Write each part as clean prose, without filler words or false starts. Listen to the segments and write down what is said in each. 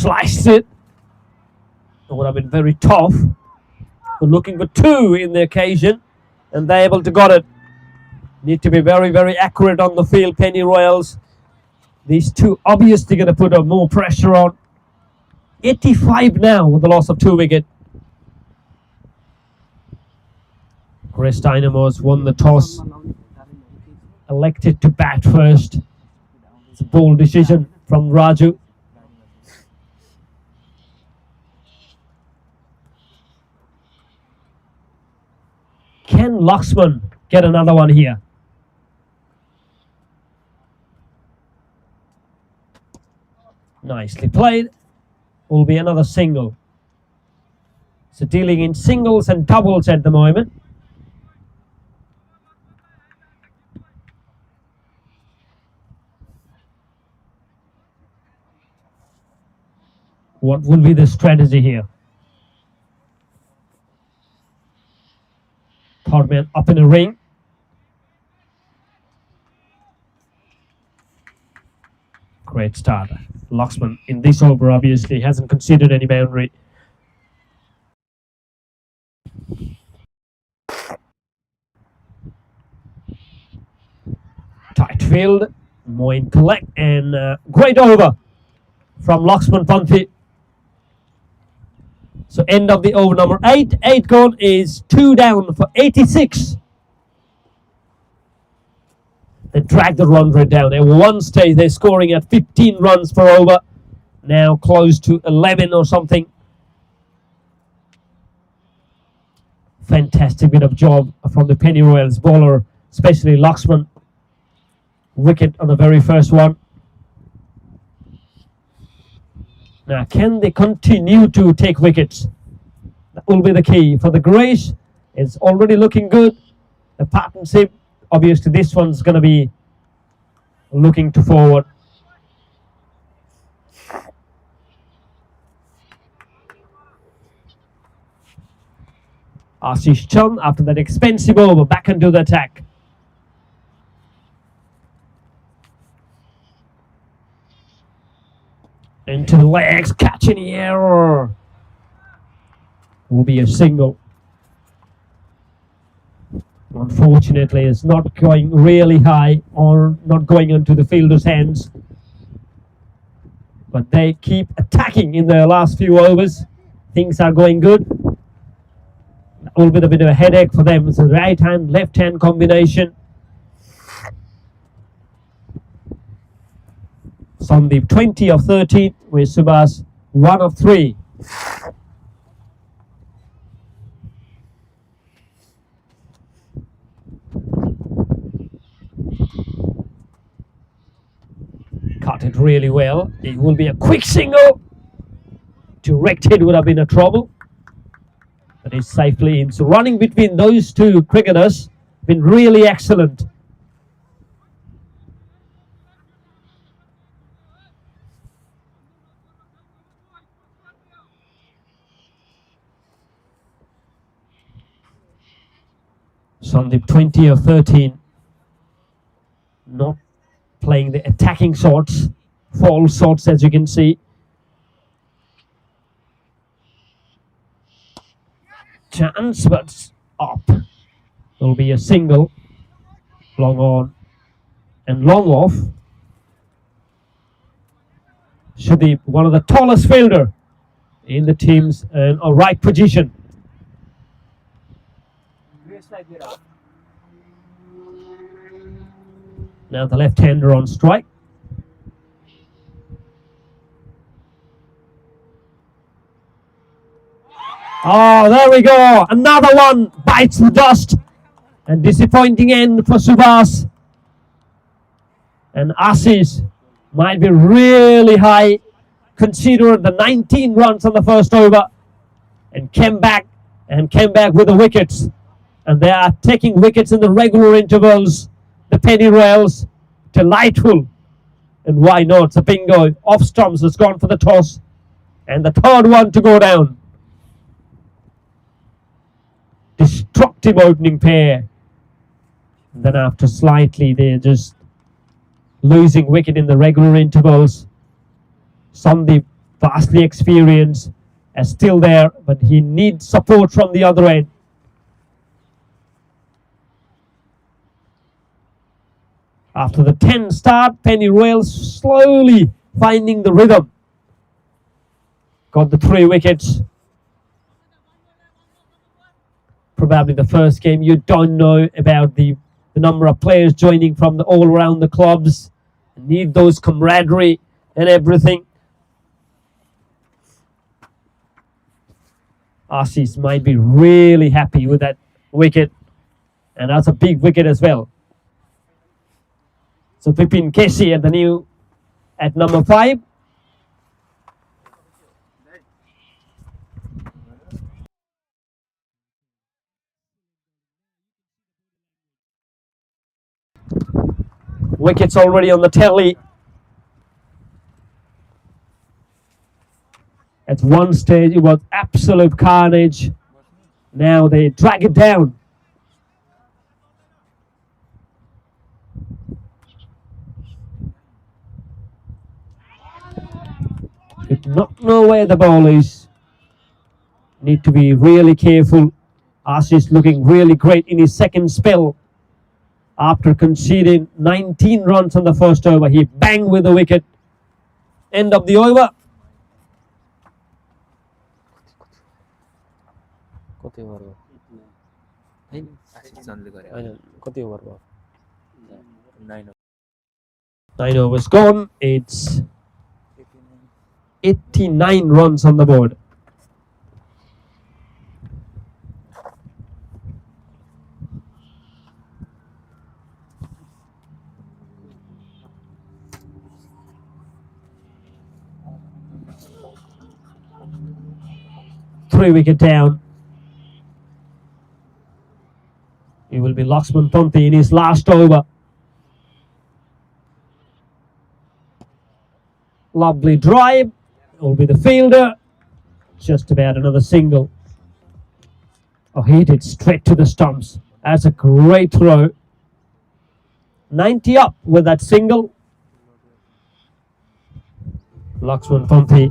sliced it. It would have been very tough. But looking for 2 in the occasion, and they're able to got it. Need to be very, very accurate on the field, Penny Royals. These 2 obviously going to put more pressure on. 85 now with the loss of 2 wickets. Grace Dynamos won the toss. Elected to bat first. It's a bold decision from Raju. Can Laxman get another one here? Nicely played. Will be another single. So dealing in singles and doubles at the moment. What will be the strategy here? Third man up in the ring. Great start. Laxman in this over obviously hasn't conceded any boundary. Tight field. Moin collect and great over from Laxman Panthi. So end of the over number 8. 8 gone is 2 down for 86. They drag the run rate down. At one stage they're scoring at 15 runs per over. Now close to 11 or something. Fantastic bit of job from the Penny Royals bowler, especially Laxman. Wicket on the very first one. Now, can they continue to take wickets? That will be the key. For the Grace, it's already looking good. The partnership, obviously this one's going to be looking to forward. Ashish Chand, after that expensive over, back into the attack. Into the legs, catch in the air. Will be a single. Unfortunately, it's not going really high or not going into the fielder's hands. But they keep attacking in their last few overs. Things are going good. That will be a bit of a headache for them. It's a right hand, left hand combination. Sandeep 20 of 13 with Subhas 1 of 3. Cut it really well. It will be a quick single. Direct hit would have been a trouble. But it's safely in. So running between those 2 cricketers been really excellent. Sandeep 20 of 13. Not playing the attacking shots, false shots as you can see. Chance, but up. Will be a single. Long on and long off. Should be one of the tallest fielder in the team's right position. Now the left-hander on strike. Oh, there we go. Another one bites the dust. And disappointing end for Subhas. And Ashish might be really high. Consider the 19 runs on the first over. And came back with the wickets. And they are taking wickets in the regular intervals. The Penny Royals, delightful. And why not? So bingo, off stumps has gone for the toss. And the third one to go down. Destructive opening pair. And then after slightly, they're just losing wicket in the regular intervals. Sandeep vastly experienced, is still there, but he needs support from the other end. After the 10 start, Penny Royal slowly finding the rhythm. Got the 3 wickets. Probably the first game. You don't know about the number of players joining from all around the clubs. Need those camaraderie and everything. Aussies might be really happy with that wicket, and that's a big wicket as well. So Pipin Casey at number 5. Wickets already on the telly. At one stage it was absolute carnage. Now they drag it down. Did not know where the ball is. Need to be really careful. Ashish looking really great in his second spell. After conceding 19 runs on the first over, he banged with the wicket. End of the over. Nine overs gone. It's 89 runs on the board. Three wicket down. It will be Laxman Ponti in his last over. Lovely drive. Will be the fielder. Just about another single. Oh, hit it straight to the stumps. That's a great throw. 90 up with that single. Laxman Ponti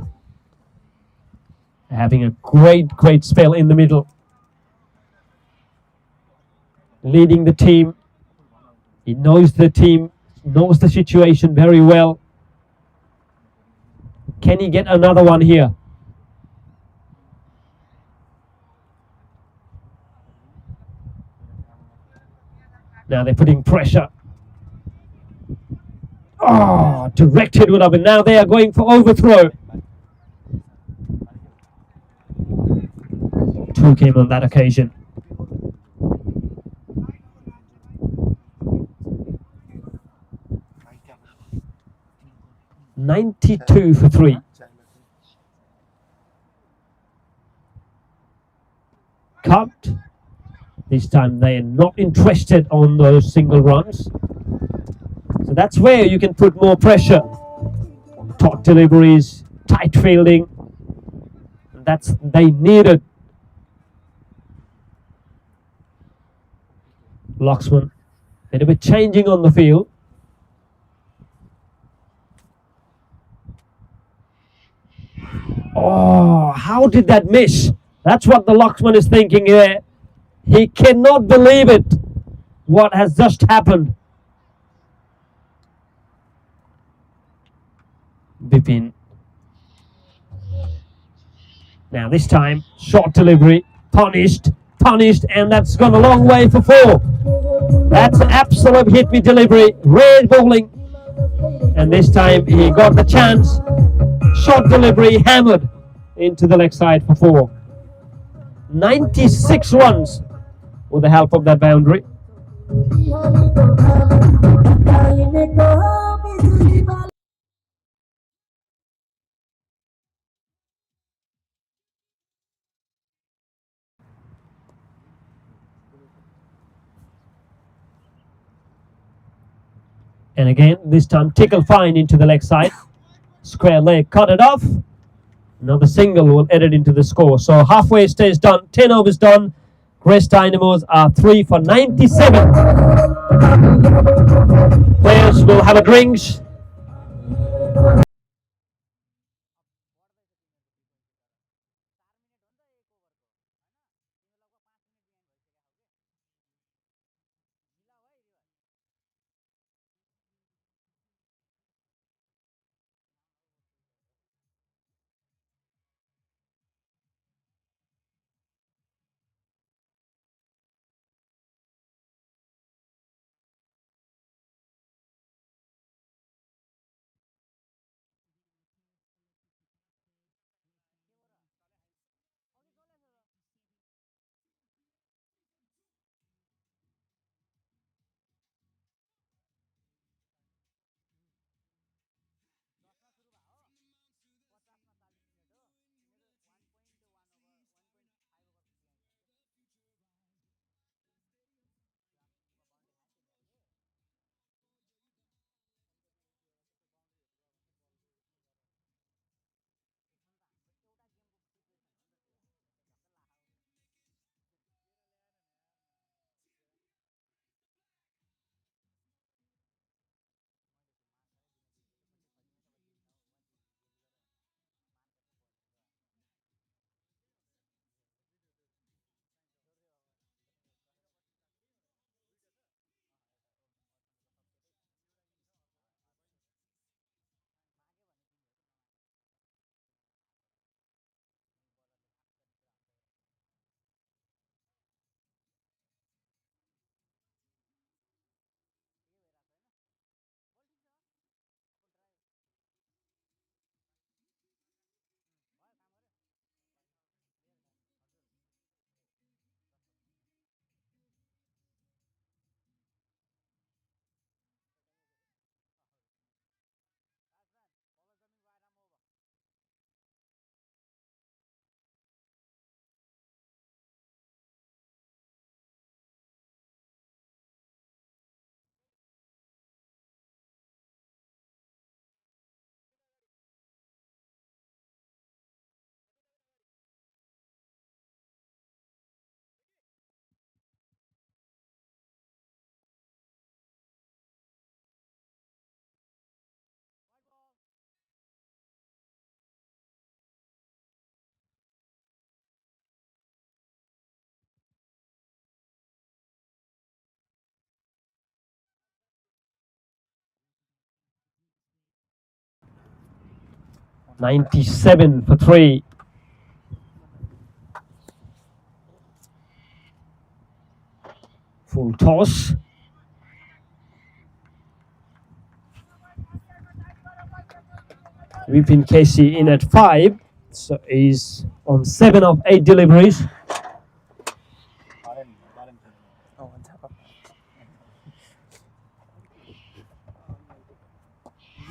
having a great spell in the middle. Leading the team. He knows the team, knows the situation very well. Can he get another one here? Now they're putting pressure. Oh, directed would have been. Now they are going for overthrow. 2 came on that occasion. $92 for 3. Cut. This time they are not interested on those single runs. So that's where you can put more pressure. Taut deliveries, tight fielding. That's they needed. Laxman, a little bit changing on the field. Oh, how did that miss? That's what the Laxman is thinking here. He cannot believe it. What has just happened. Bipin. Now this time, short delivery, punished, and that's gone a long way for 4. That's an absolute hit-me delivery, rare bowling. And this time he got the chance. Short delivery, hammered into the leg side for 4. 96 runs with the help of that boundary. And again, this time tickle fine into the leg side. Square leg, cut it off. Another single will edit into the score. So halfway stage done, 10 overs done. Grace Dynamos are 3 for 97. Players will have a drinks. 97 for 3. Full toss. Vipin Casey in at 5. So he's on 7 of 8 deliveries.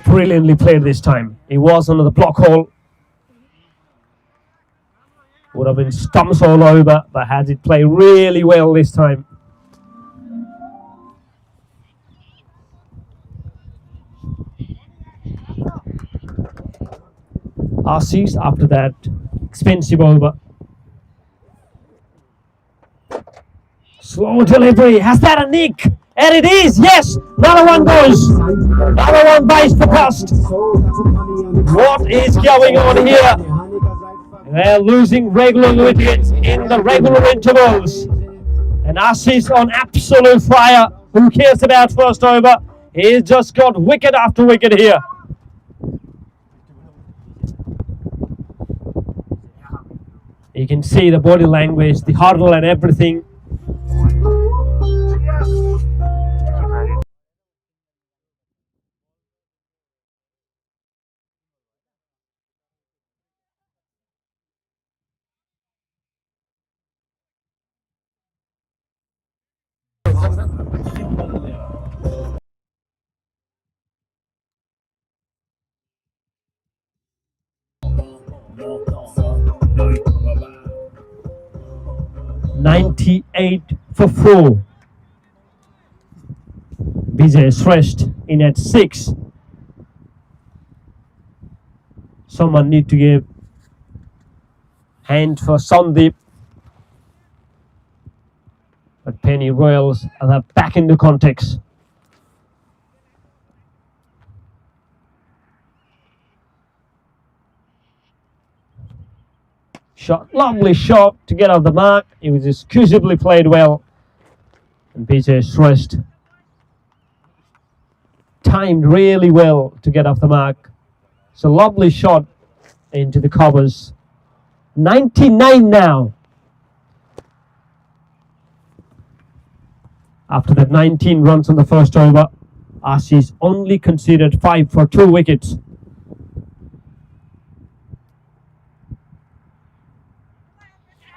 Brilliantly played this time. He was under the block hole. Would have been stumps all over, but had it played really well this time. Aussies after that expensive over. Slow delivery. Has that a nick? And it is, yes! Another one goes. Another one bites the post. What is going on here? They're losing regular wickets in the regular intervals. And Aussies on absolute fire. Who cares about first over? He's just got wicket after wicket here. You can see the body language, the huddle and everything. "98 for 4. Vijay Shrestha in at 6. Someone need to give hand for Sandeep. But Penny Royals are back in the context. Shot, lovely shot to get off the mark. It was excusably played well. And Vijay Shrestha timed really well to get off the mark. It's a lovely shot into the covers. 99 now. After that 19 runs on the first over, Aussies only conceded 5 for 2 wickets.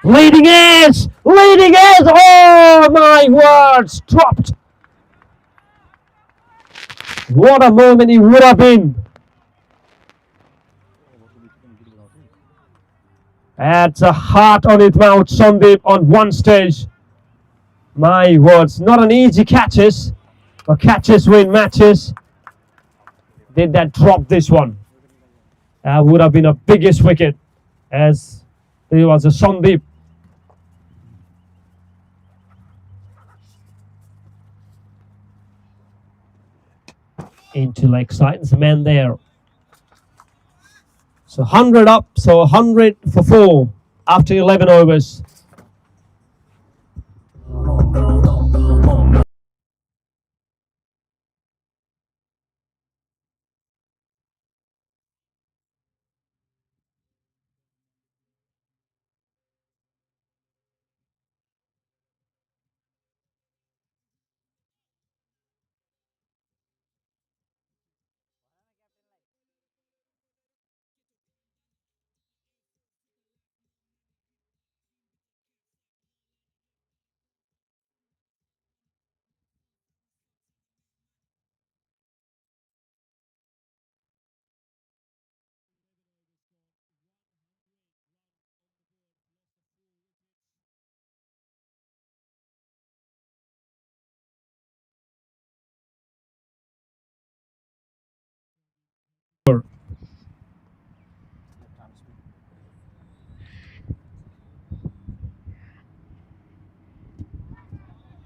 Leading edge! Leading edge! Oh my words! Dropped! What a moment it would have been! That's a heart on his mouth, Sandeep, on one stage. My words, not an easy catches, but catches win matches. Did that drop this one? That would have been a biggest wicket, as it was a Sandeep. Into leg side, there's a man there. So 100 up, so 100 for 4 after 11 overs.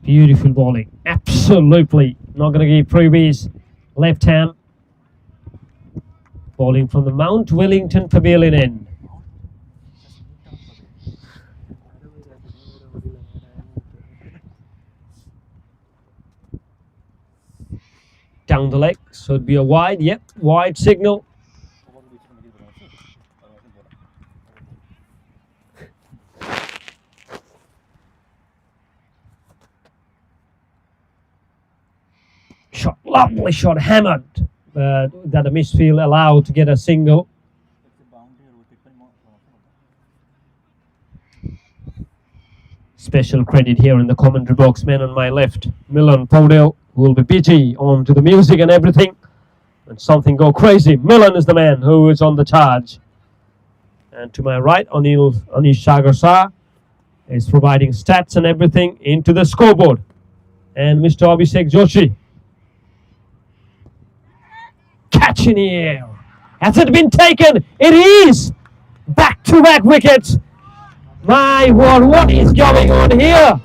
Beautiful bowling, absolutely. Not going to give freebies. Left hand. Bowling from the Mount Wellington Pavilion end. Down the leg, so it'd be a wide, yep, wide signal. Lovely shot, hammered. That a misfield allowed to get a single. Special credit here in the commentary box, man on my left, Milan Podell, who will be busy on to the music and everything. And something go crazy. Milan is the man who is on the charge. And to my right, Anish Sagar is providing stats and everything into the scoreboard. And Mr. Abhishek Joshi. Catch in the air. Has it been taken? It is! Back-to-back wickets. My word, what is going on here?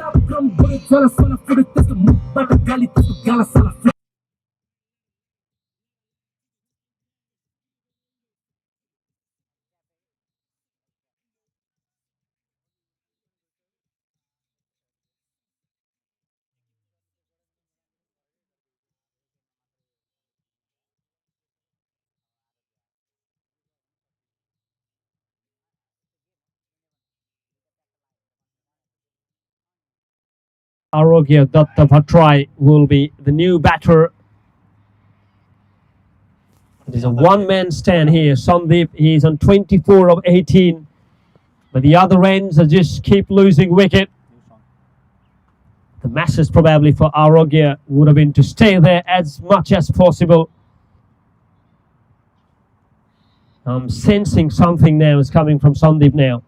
Arogya Datta Bhattrai will be the new batter. There's a one-man stand here. Sandeep, he's on 24 of 18. But the other ends are just keep losing wicket. The message probably for Arogya would have been to stay there as much as possible. I'm sensing something now is coming from Sandeep now.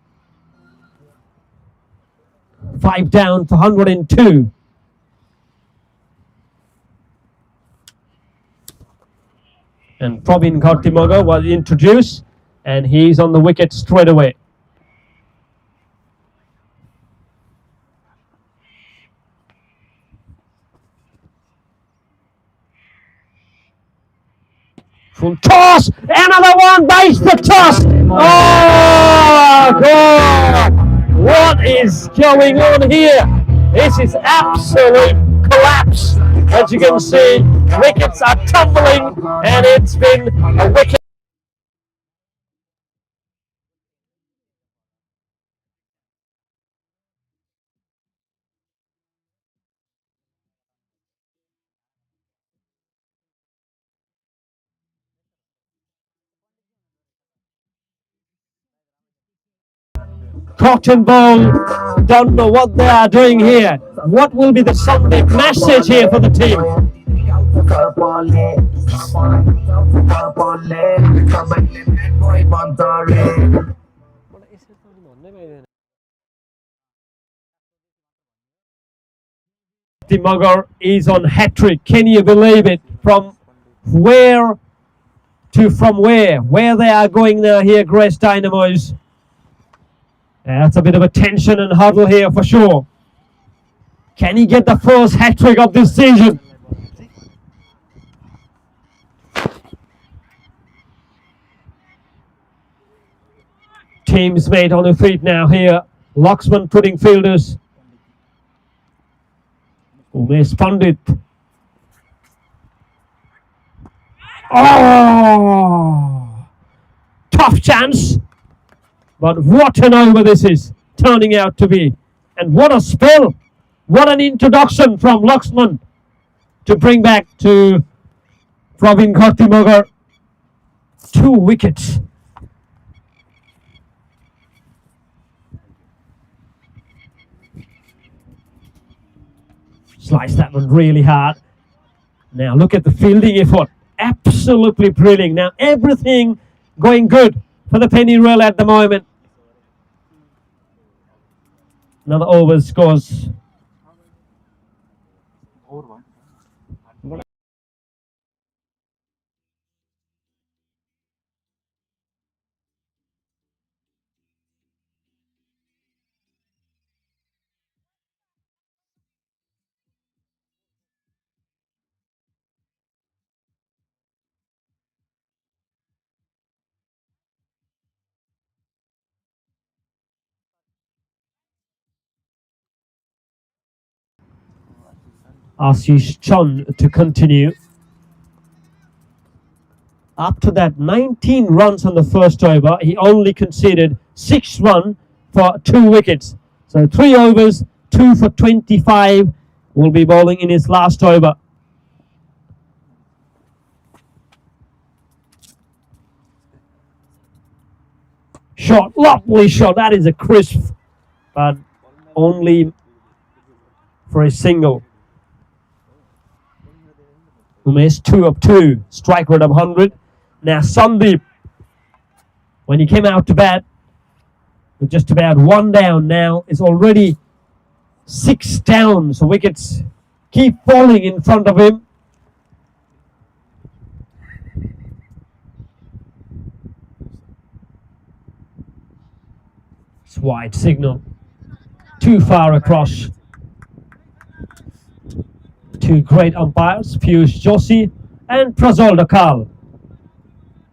5 down for 102. And Praveen Kartimaga was introduced, and he's on the wicket straight away. Full toss, another one bites the toss. Oh God! What is going on here? This is absolute collapse. As you can see, wickets are tumbling, and it's been a wicket. Cotton Bowl, don't know what they are doing here. What will be the Sunday message here for the team? Magar is on hat-trick. Can you believe it? From where to from where? Where they are going now here, Grace Dynamos. That's a bit of a tension and huddle here for sure. Can he get the first hat-trick of this season? Teams mate on the feet now here. Laxman putting fielders. Umesh Pandit. Oh! Tough chance. But what an over this is turning out to be. And what a spell. What an introduction from Laxman to bring back to Praveen Kartimagar. 2 wickets. Slice that one really hard. Now look at the fielding effort. Absolutely brilliant. Now everything going good for the penny roll at the moment. Another over scores. Ashish Chand to continue. After that 19 runs on the first over, he only conceded 6 runs for 2 wickets. So 3 overs, 2 for 25 will be bowling in his last over. shot, lovely shot. That is a crisp, but only for a single. Umesh 2 of 2, strike rate of 100. Now Sandeep, when he came out to bat with just about 1 down, now is already 6 down. So wickets keep falling in front of him. It's wide signal. Too far across. Two great umpires, Piyush Joshi and Prajwal Dakal.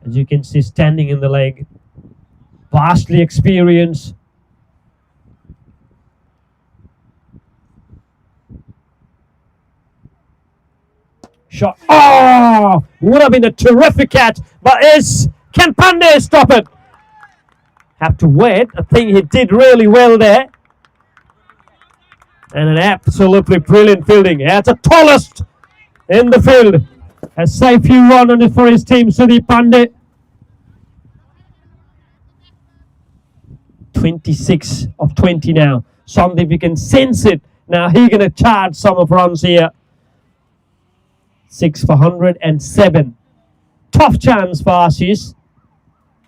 As you can see, standing in the leg. Vastly experienced. Shot. Oh! Would have been a terrific catch, but can Pandey stop it? Have to wait. I think he did really well there. And an absolutely brilliant fielding. That's the tallest in the field. Has saved few runs on it for his team, Sudeep Pandey. 26 of 20 now. Sandeep, you can sense it. Now he's going to charge some of runs here. 6 for 107. Tough chance for Ashish.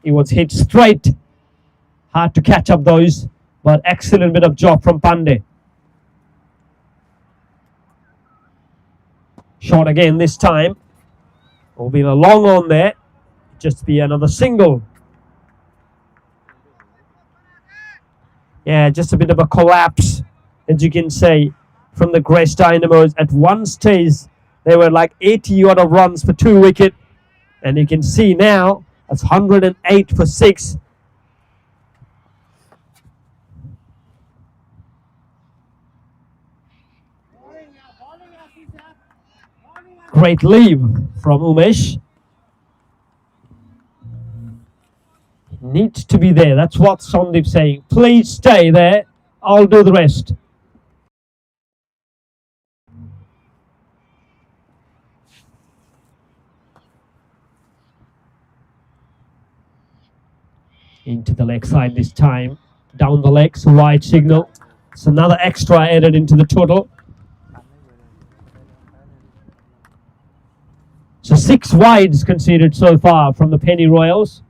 He was hit straight. Hard to catch up those, but excellent bit of job from Pandey. Shot again this time. Will be a long on there. Just be another single. Yeah, just a bit of a collapse, as you can say, from the Grace Dynamos. At one stage, they were like 80 odd of runs for 2 wickets. And you can see now, that's 108 for 6. Great leave from Umesh. Needs to be there. That's what Sandeep's saying. Please stay there. I'll do the rest. Into the leg side this time. Down the legs, wide signal. It's another extra added into the total. So 6 wides conceded so far from the Penny Royals.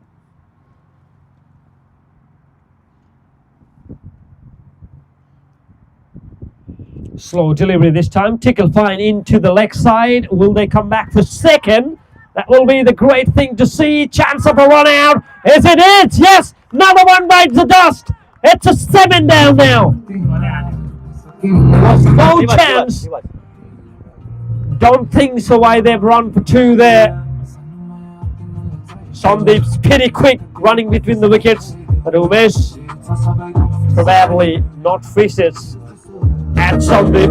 Slow delivery this time. Tickle fine into the leg side. Will they come back for second? That will be the great thing to see. Chance of a run out. Is it it? Yes! Another one bites the dust. It's a 7 down now. Was no chance. Don't think so why they've run for 2 there. Sandeep's pretty quick running between the wickets. But Umesh probably not fishes. And Sandeep.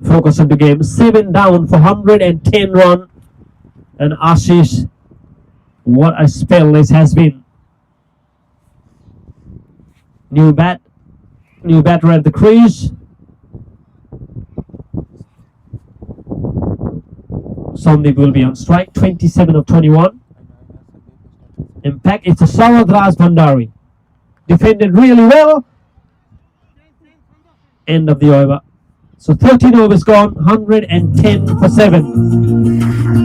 Focus on the game. 7 down for 110 run. And Ashish, what a spell this has been. New batter at the crease. Sandeep will be on strike. 27 of 21. Impact, it's a Saurabh Raj Bhandari. Defended really well. End of the over. So 13 overs gone, 110 for 7.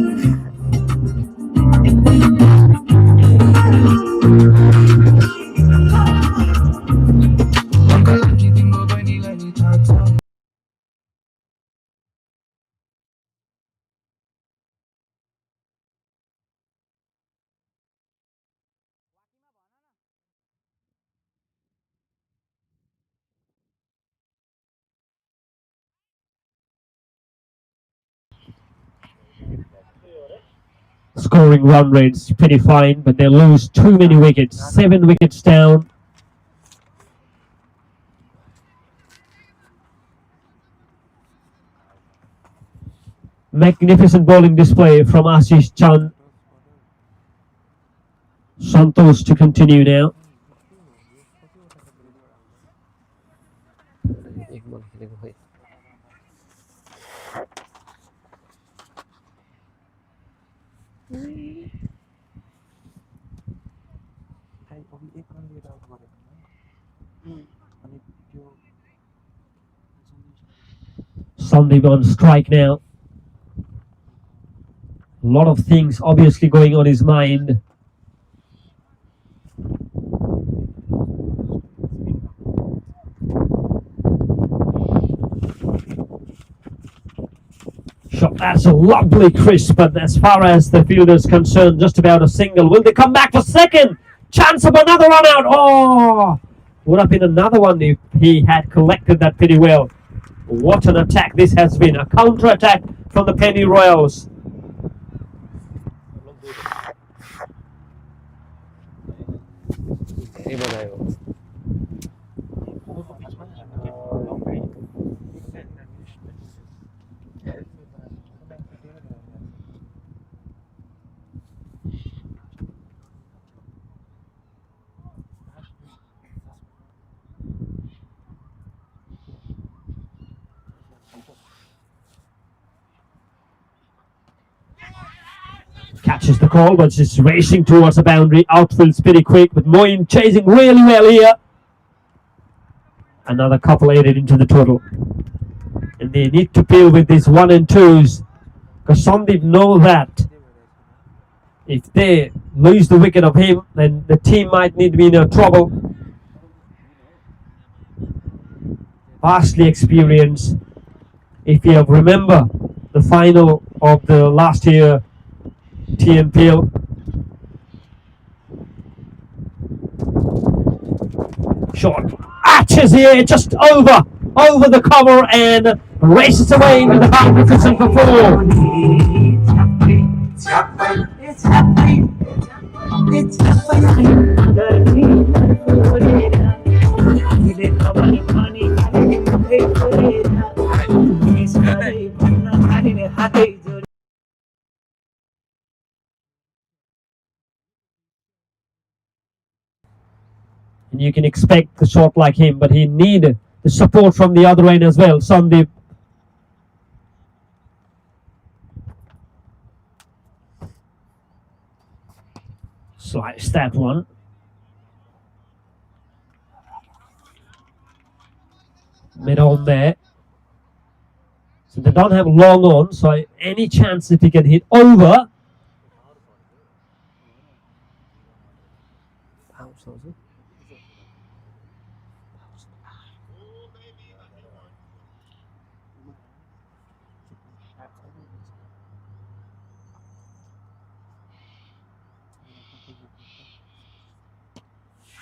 scoring run rate's pretty fine, but they lose too many wickets. 7 wickets down. Magnificent bowling display from Ashish Chand. Santosh to continue now. Sandeep on strike now. A lot of things obviously going on his mind. Shot, that's a lovely crisp, but as far as the fielder's concerned, just about a single. Will they come back for second? Chance of another run out. Oh, would have been another one if he had collected that pretty well. What an attack this has been. A counter attack from the Penny Royals. Catches the call, but just racing towards the boundary. Outfield's pretty quick, but Moin chasing really well here. Another couple added into the total. And they need to deal with these 1 and 2s, because Sandeep know that if they lose the wicket of him, then the team might need to be in trouble. Vastly experienced. If you remember the final of the last year TNPL, short arches here, just over the cover and races away into the boundary position for 4. And you can expect the shot like him, but he needed the support from the other end as well. Sandeep. Slice that one. Mid on there. So they don't have long on, so any chance if he can hit over.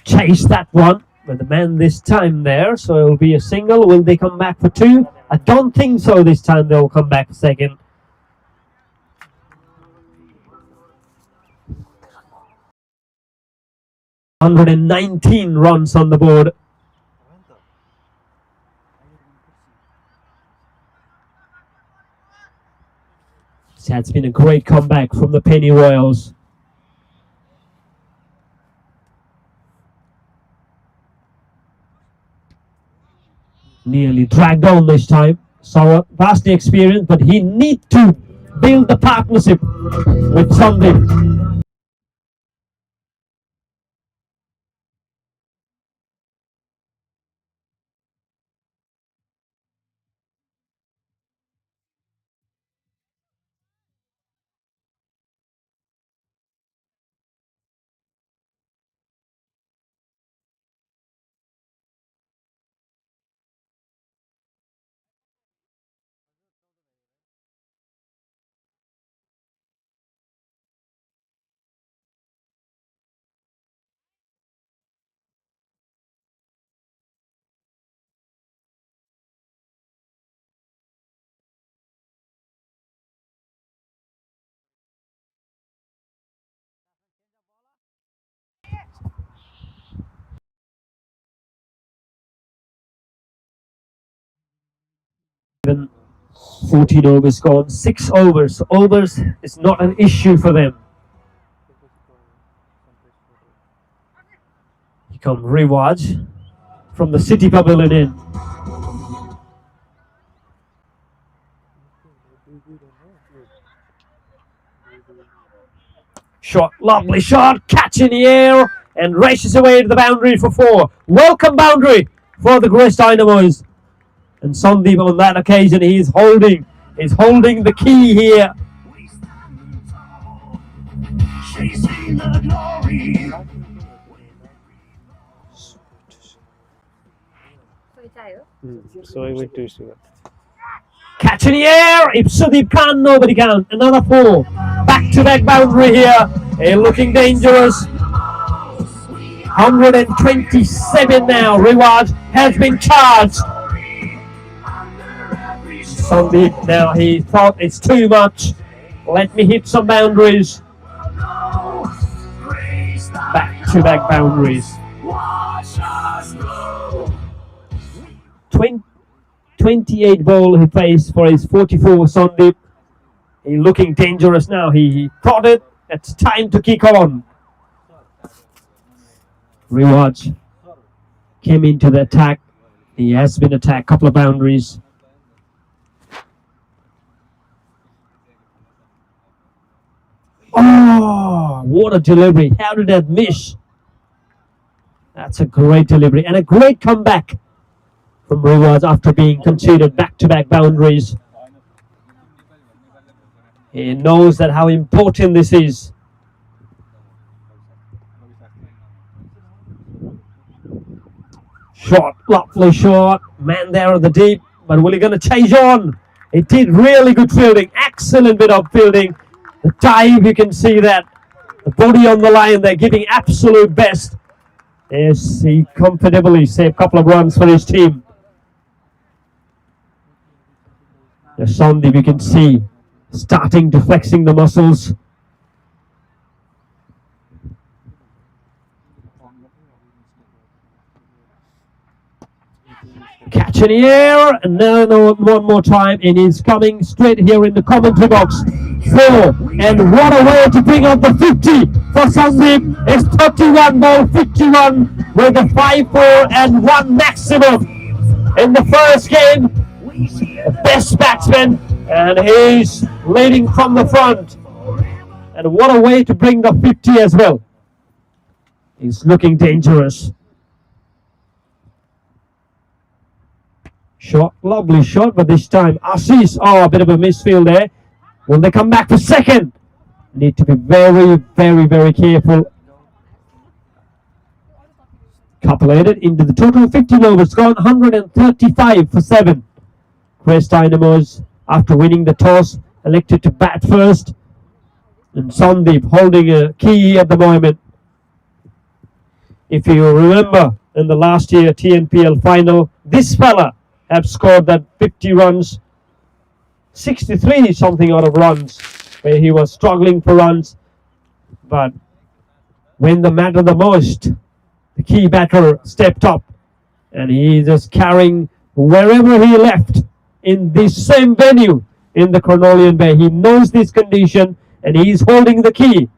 Chase that one, but the man this time there, so it will be a single. Will they come back for 2? I don't think so this time. They'll come back for second. $119 runs on the board. So it's been a great comeback from the Penny Royals. Nearly dragged on this time. So vastly experienced, but he needs to build the partnership with Sandeep. Even 14 overs gone, 6 overs. Overs is not an issue for them. Here come Riwaj from the City Pavilion in. Shot, lovely shot, catch in the air and races away to the boundary for 4. Welcome boundary for the Grace Dynamos. And Sandeep on that occasion, he's holding the key here. So I went to see. Catch in the air, if Sudeep can, nobody can. Another 4. Back-to-back boundary here. Looking dangerous. 127 now. Reward has been charged. Sandeep now, he thought it's too much. Let me hit some boundaries. Back-to-back boundaries. 28 ball he faced for his 44 Sandeep. He's looking dangerous now. He thought it. It's time to kick on. Rewatch came into the attack. He has been attacked. Couple of boundaries. Oh, what a delivery. How did that miss? That's a great delivery and a great comeback from Reward after being conceded back-to-back boundaries. He knows that how important this is. Shot, lovely shot. Man there at the deep, but will he going to chase on? He did really good fielding. Excellent bit of fielding. The dive, you can see that. The body on the line, they're giving absolute best. Yes, he comfortably saved a couple of runs for his team. The Sandeep, you can see, starting to flexing the muscles. Catch in the air, and now one more time, and he's coming straight here in the commentary box. 4, and what a way to bring up the 50 for Sandeep. It's 31 ball 51 with a 5-4 and 1 maximum in the first game. The best batsman, and he's leading from the front. And what a way to bring the 50 as well. He's looking dangerous. Shot, lovely shot, but this time Assis, a bit of a misfield there. Will they come back for second? Need to be very, very, very careful. Coupulated into the total 15 overs gone, 135 for 7. Grace Dynamos, after winning the toss, elected to bat first. And Sandeep holding a key at the moment. If you remember, in the last year TNPL final, this fella have scored that 50 runs, 63 something out of runs, where he was struggling for runs. But when the mattered the most, the key batter stepped up, and he is carrying wherever he left in this same venue in the Cornelian Bay. He knows this condition and he is holding the key.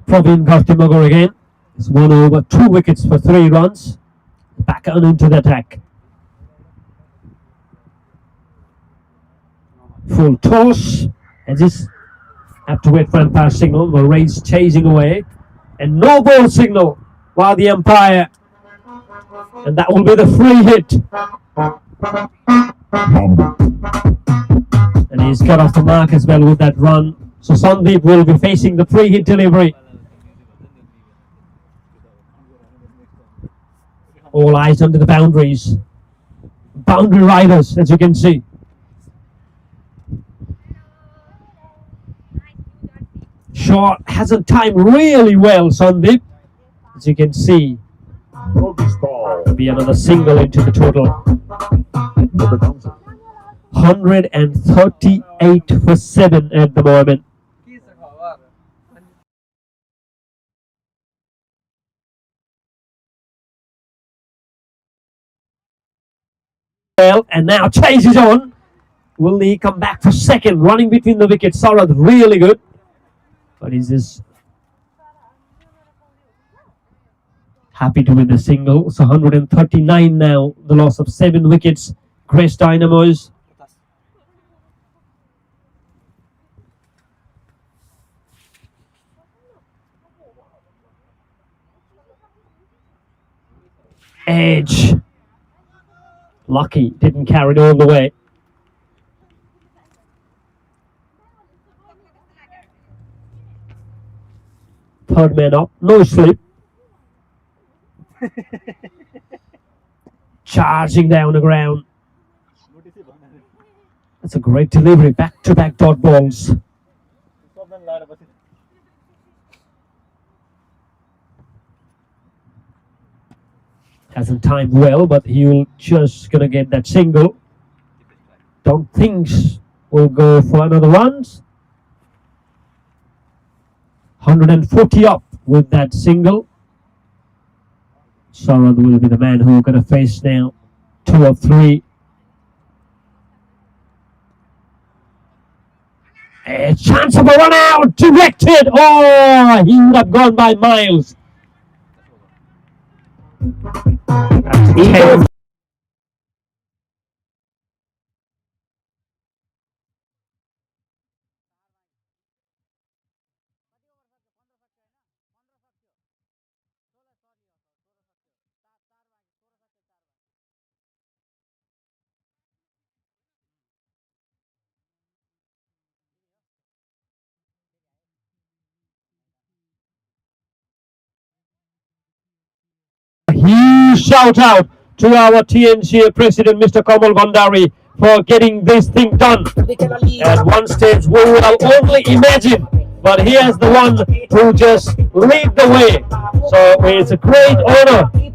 Praveen Kartimagar again. It's 1 over, 2 wickets for 3 runs. Back on into the attack. Full toss. And just have to wait for umpire signal. The race chasing away. And no ball signal while the umpire. And that will be the free hit. And he's got off the mark as well with that run. So Sandeep will be facing the free hit delivery. All eyes under the boundaries. Boundary riders, as you can see. Shot hasn't timed really well, Sandeep, as you can see. Could be another single into the total. 138 for 7 at the moment. Well, and now chase is on. Will he come back for second? Running between the wickets. Sarath really good. But he's just happy to win the single. So 139 now. The loss of 7 wickets. Grace Dynamos. Edge. Lucky. Didn't carry it all the way. Third man up. No slip. Charging down the ground. That's a great delivery. Back-to-back dot balls. Hasn't timed well, but he'll just gonna get that single. Don't think we'll go for another runs. 140 up with that single. Sarath will be the man who we're gonna face now. 2 of 3. A chance of a run out, directed. Oh, he would have gone by miles. That's huge shout out to our TNCA president, Mr. Kamal Bhandari, for getting this thing done. At one stage, we would have only imagined, but here's the one who just lead the way. So it's a great honor to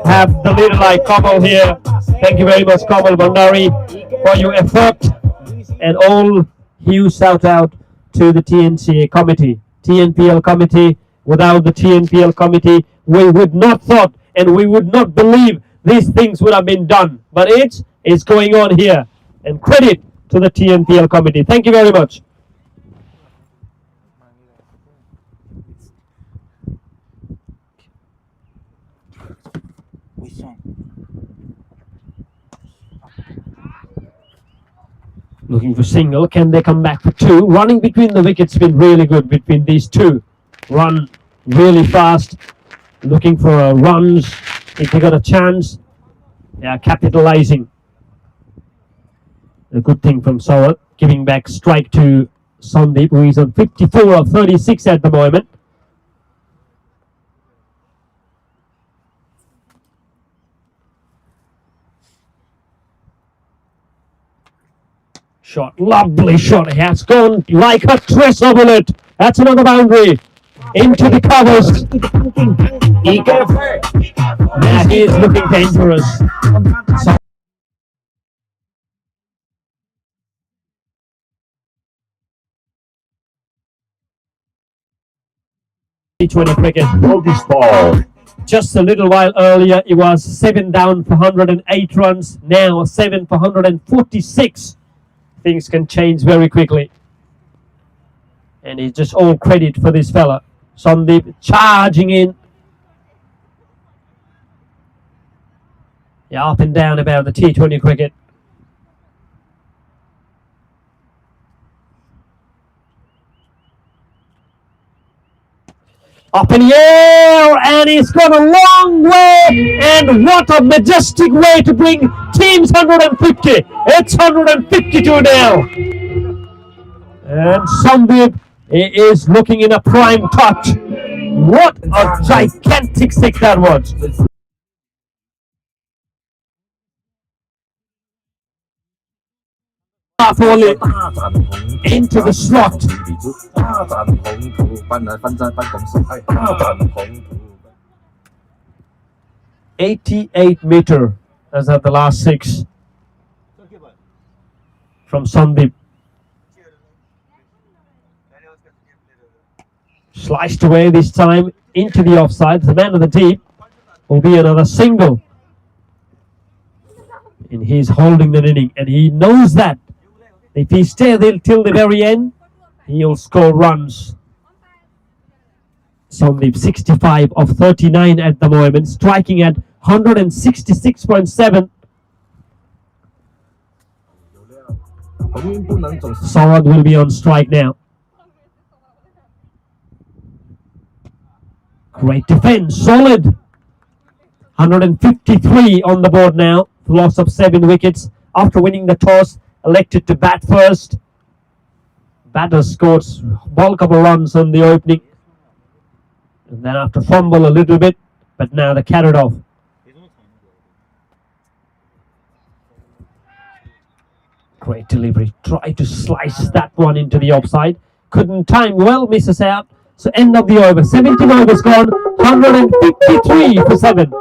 have the leader like Kamal here. Thank you very much, Kamal Bhandari, for your effort, and all huge shout out to the TNCA committee, TNPL committee. Without the TNPL committee, we would not thought and we would not believe these things would have been done. But it's going on here. And credit to the TNPL committee. Thank you very much. Looking for single. Can they come back for 2? Running between the wickets been really good between these two. Run really fast, looking for runs. If they got a chance, they are capitalizing. A good thing from Sarath, giving back strike to Sandeep, who is on 54 of 36 at the moment. Shot, lovely shot. It has gone like a tracer bullet. That's another boundary. Into the covers. That is looking dangerous. T20 cricket. Just a little while earlier, it was 7 down for 108 runs. Now 7 for 146. Things can change very quickly. And it's just all credit for this fella. Sandeep charging in. Yeah, up and down about the T20 cricket. Up in the air, and he's gone a long way, and what a majestic way to bring teams 150. It's 152 now. And Sandeep is looking in a prime touch. What a gigantic six that was. Only into the slot. 88 meter. That's at the last 6 from Sandeep. Sliced away this time into the offside. The man of the deep will be another single. And he's holding the inning, and he knows that if he stays there till the very end, he'll score runs. Sandeep 65 of 39 at the moment, striking at 166.7. Sawad will be on strike now. Great defense, solid. 153 on the board now. Loss of 7 wickets after winning the toss. Elected to bat first. Batter scored bulk of runs on the opening. And then after fumble a little bit, but now they carried off. Great delivery. Tried to slice that one into the offside. Couldn't time well, misses out. So end of the over. 17 overs gone. 153 for 7.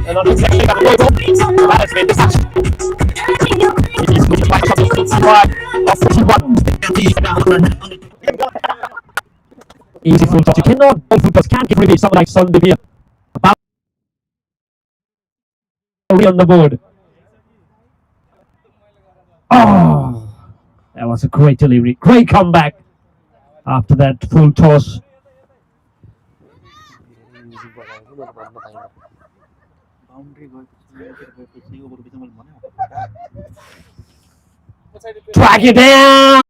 And on the that has been dispatched. He's moving by trouble 65 of 41. Easy full toss. You cannot, both footballers can't get rid of someone like Sandeep here. About on the board. Oh, that was a great delivery. Great comeback after that full toss. Drag it down.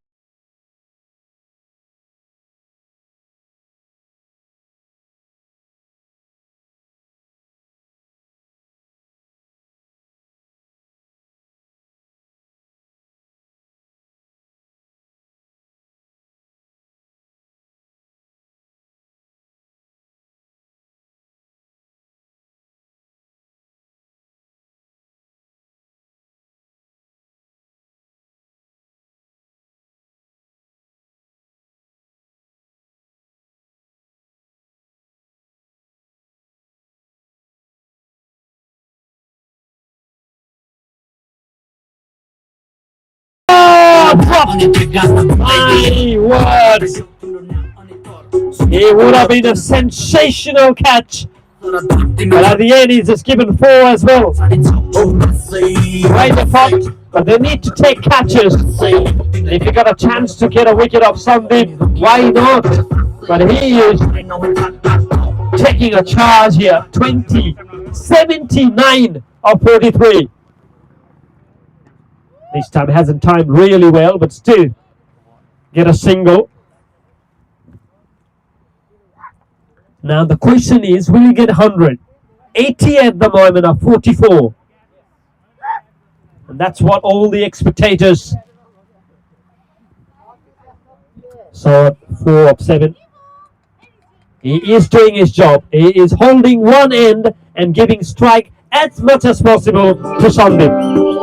My word! It would have been a sensational catch. But at the end, he's just given 4 as well. Right effort, but they need to take catches. If you got a chance to get a wicket off Sandeep, why not? But he is taking a charge here. 20, 79 of 43. This time hasn't timed really well, but still get a single. Now the question is, will you get 100? 80 at the moment of 44. And that's what all the spectators saw. 4 of 7. He is doing his job. He is holding one end and giving strike as much as possible to Sandeep.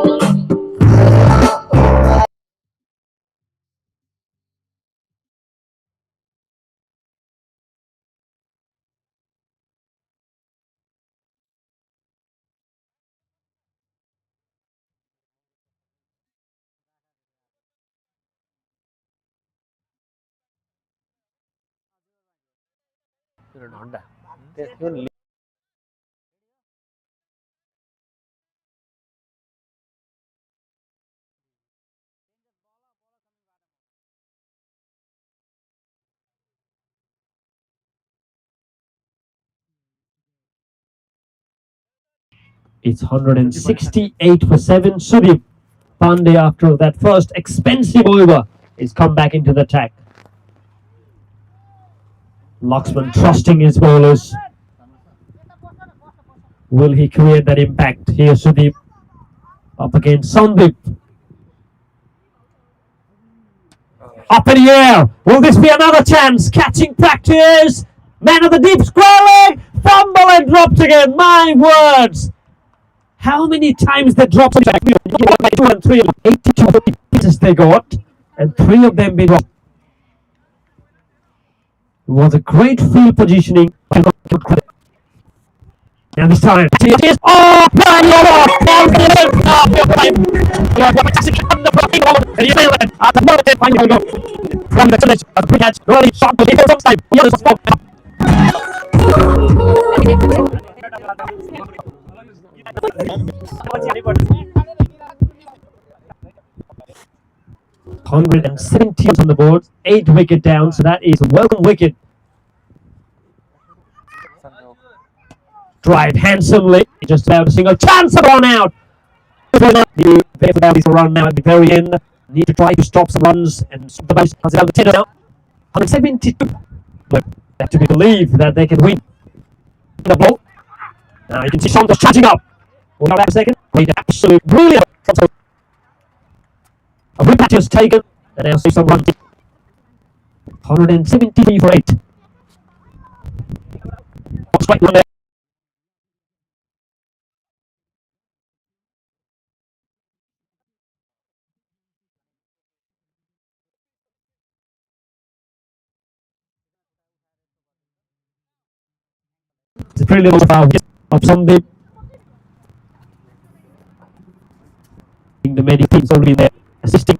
It's 168 for 7. Sudeep Pandey, after that first expensive over, is come back into the attack. Laxman trusting his bowlers. Will he create that impact? Here Sudeep up against Sandeep. Up in the air. Will this be another chance? Catching practice. Man of the deep square leg. Fumble and dropped again. My words. How many times they dropped? 2 and 3. 82 pieces they got. And 3 of them been dropped. It was a great field positioning. Now this time, it is. Oh, flying over! At the moment, final go. From the village, a quick catch, really shot, but it was time. The others was 170 on the board, 8 wicket down, so that is a welcome wicket. Drive handsomely, just about a single chance of run out. The Barefoot is run now at the very end. Need to try to stop some runs and the base has it out the 10 now. 172. But they have to believe that they can win the ball. Now you can see Santos charging up. We'll go back a second. Great absolute brilliant. A rip just taken. And now see some runs. 173 for 8. Straight one there. It's a pretty little foul of Sandeep. The many teams already there assisting.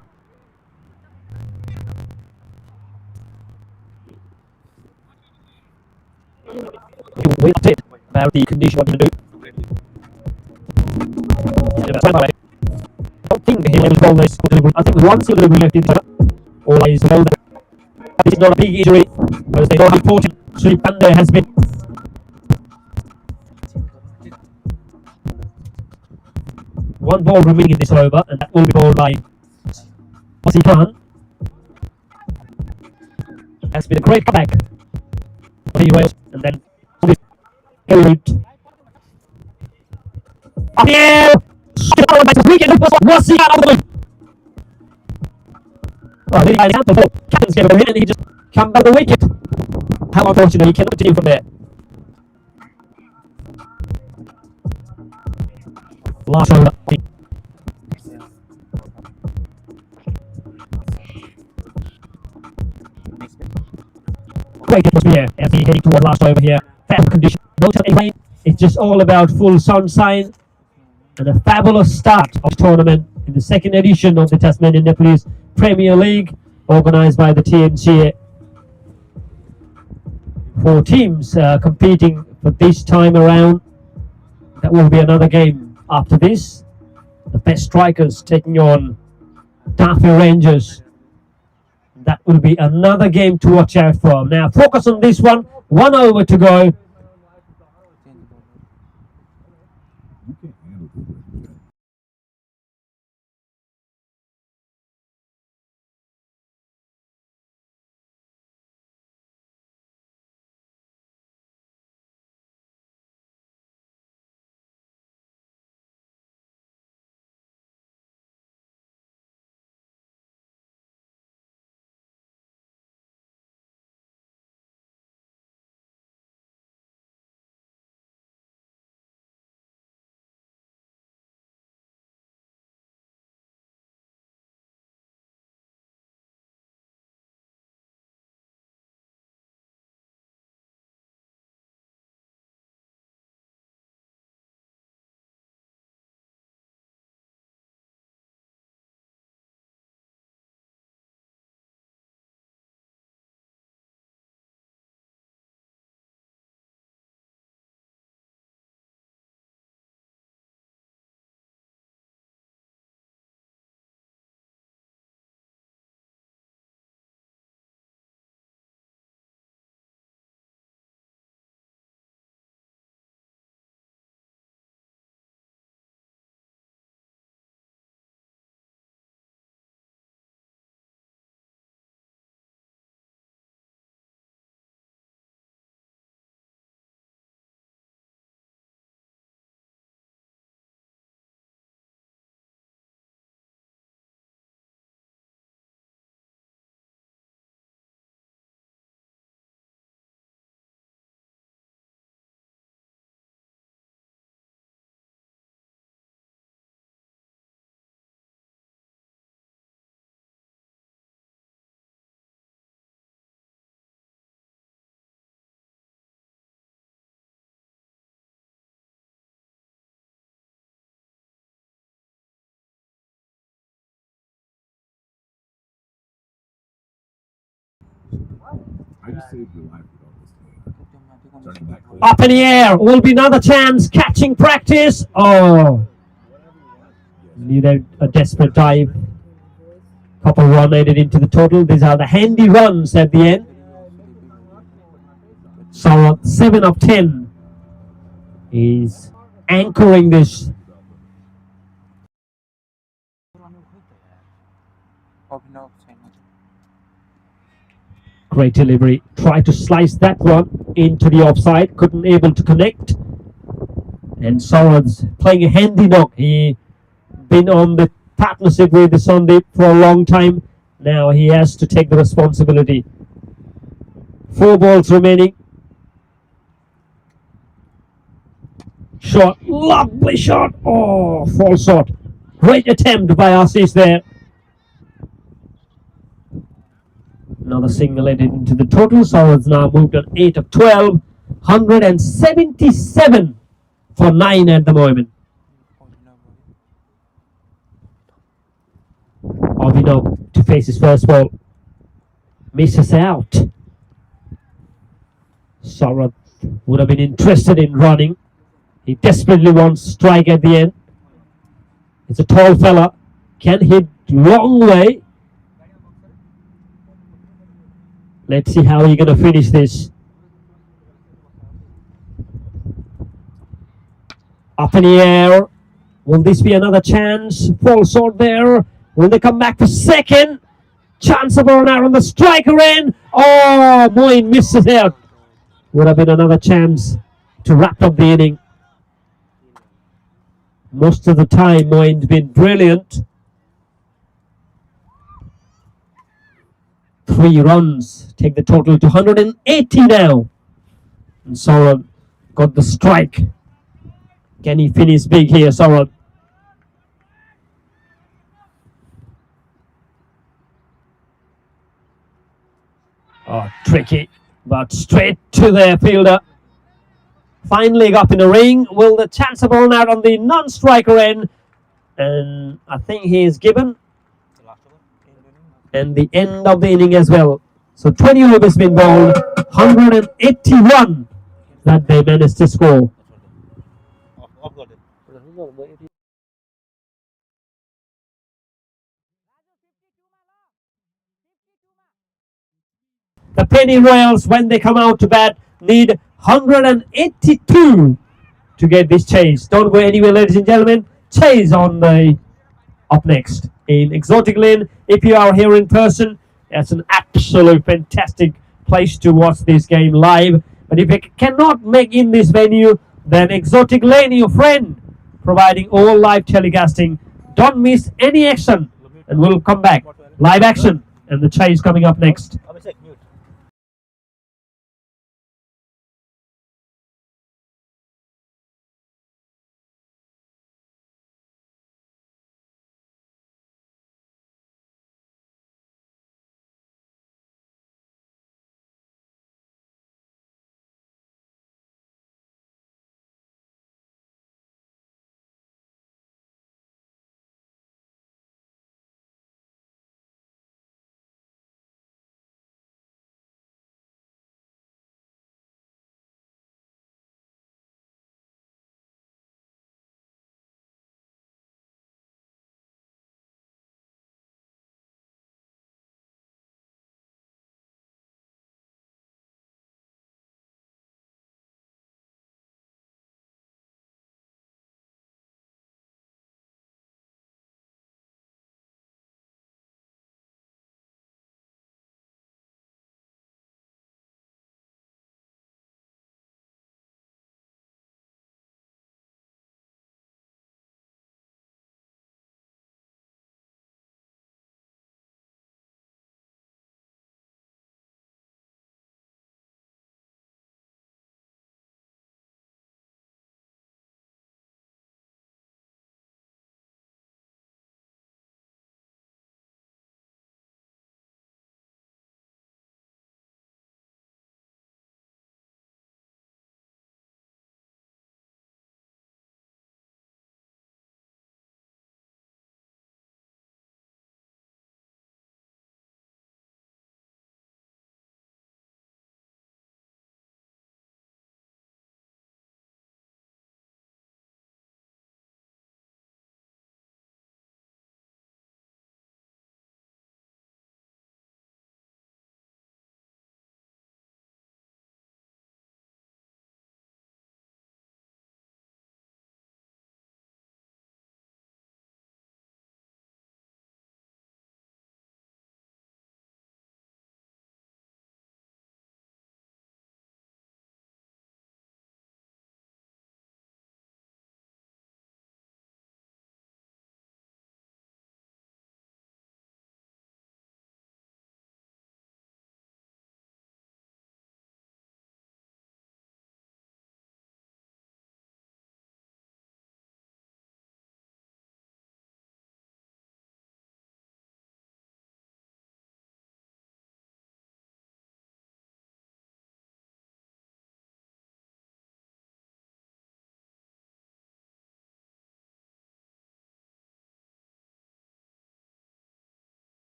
You wait a bit about the condition what you're going to do. I don't think he'll able to call this. I think once he'll be left in the all is well that this is not a big injury, as they already reported. Sri Pandey has been. One ball remaining in this over, and that will be bowled by Aussie Khan. Has been a great comeback for the US, and then Root. Up the air! Was he out of the way? Oh, really nice out the ball. Captain's getting over here, and he just come back the wicket. How unfortunate, he cannot continue from there. Last over. Great atmosphere as he heading toward last over here. Fab condition, no any rain. It's just all about full sunshine and a fabulous start of the tournament in the second edition of the Tasmanian Nepalese Premier League, organised by the TNPL. 4 teams competing for this time around. That will be another game after this. The best strikers taking on Darfur Rangers. That will be another game to watch out for. Now focus on this one. 1 over to go. I just saved your life with all this. Turning back to Up in the air. Will be another chance. Catching practice. Oh. Needed a desperate dive. Couple run added into the total. These are the handy runs at the end. So 7 of 10 is anchoring this. Great delivery. Tried to slice that one into the offside. Couldn't able to connect. And Soran's playing a handy knock. He been on the partnership with the Sandeep for a long time. Now he has to take the responsibility. 4 balls remaining. Shot. Lovely shot. Oh, false shot. Great attempt by Ashish there. Another single added into the total. Soran's now moved on 8 of 12. 177 for 9 at the moment. Avinav to face his first ball. Misses out. Saurav would have been interested in running. He desperately wants strike at the end. It's a tall fella. Can hit long way. Let's see how he's going to finish this. Up in the air. Will this be another chance? False shot there. Will they come back for second? Chance of a run out on the striker end. Oh, Moin misses out. Would have been another chance to wrap up the inning. Most of the time, Moin's been brilliant. 3 runs take the total to 180 now. And Soran got the strike. Can he finish big here, Soran? Oh, tricky, but straight to their fielder. Fine leg up in the ring. Will the chance of run out on the non-striker end? And I think he is given. And the end of the inning as well. So 20 overs been bowled, 181 that they managed to score. The Penny Royals, when they come out to bat, need 182 to get this chase. Don't go anywhere, ladies and gentlemen. Chase on the up next in Exotic Lane. If you are here in person, that's an absolute fantastic place to watch this game live. But if you cannot make in this venue, then Exotic Lane, your friend, providing all live telecasting. Don't miss any action, and we'll come back. Live action, and the chase coming up next.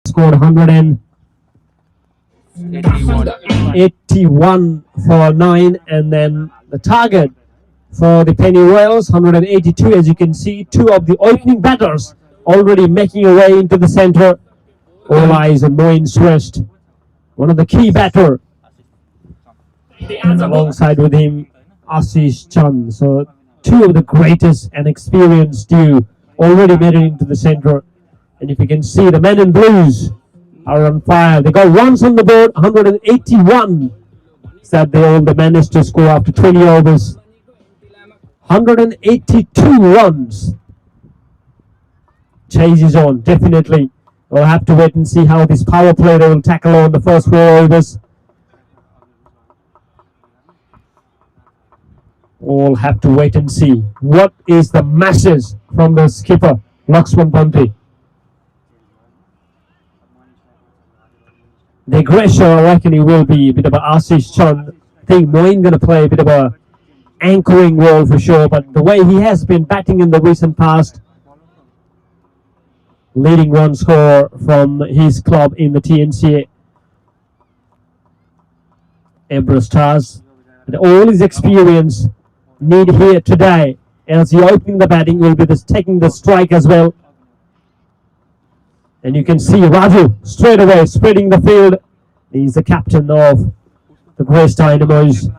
scored 181 for 9, and then the target for the Penny Royals 182. As you can see, two of the opening batters already making a way into the center. All eyes on Moin Shrest, one of the key batter, and alongside with him Ashish Chand. So two of the greatest and experienced duo already made it into the center. And if you can see, the men in blues are on fire. They got runs on the board, 181 that they all managed to score after 20 overs. 182 runs. Chase is on, definitely. We'll have to wait and see how this power play they will tackle on the first 4 overs. We'll have to wait and see. What is the message from the skipper, Laxman Bante? The aggressor, I reckon he will be a bit of an Ashish Chand. I think Moin going to play a bit of a anchoring role for sure, but the way he has been batting in the recent past, leading run scorer from his club in the TNCA, Emperor Stars, and all his experience need here today as he opening the batting will be taking the strike as well. And you can see Raju straight away spreading the field. He's the captain of the Grace Dynamos.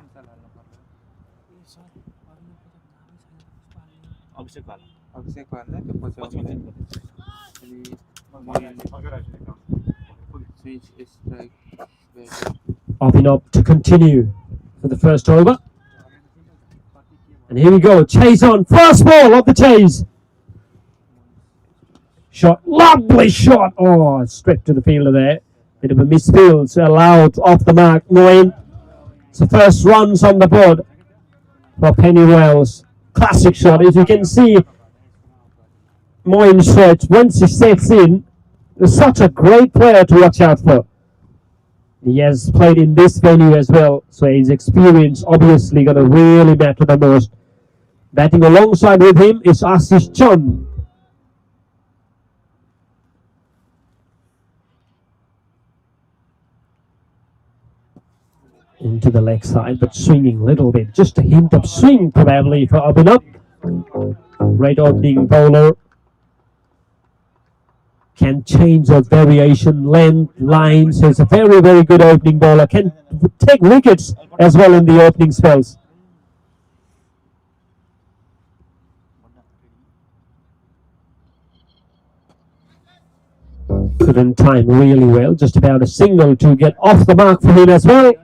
Popping up to continue for the first over. And here we go, chase on, first ball of the chase. Shot, lovely shot. Oh, straight to the fielder there. Bit of a misfield, so allowed off the mark. Moin. It's the first runs on the board for Penny Royals. Classic shot. As you can see, Moin Shrest, once he sets in, is such a great player to watch out for. He has played in this venue as well, so his experience obviously going to really matter the most. Batting alongside with him is Ashish Chand. Into the leg side, but swinging a little bit. Just a hint of swing probably for Abhinav. Great opening bowler. Can change of variation, length, lines. He's a very, very good opening bowler. Can take wickets as well in the opening spells. Couldn't time really well. Just about a single to get off the mark for him as well.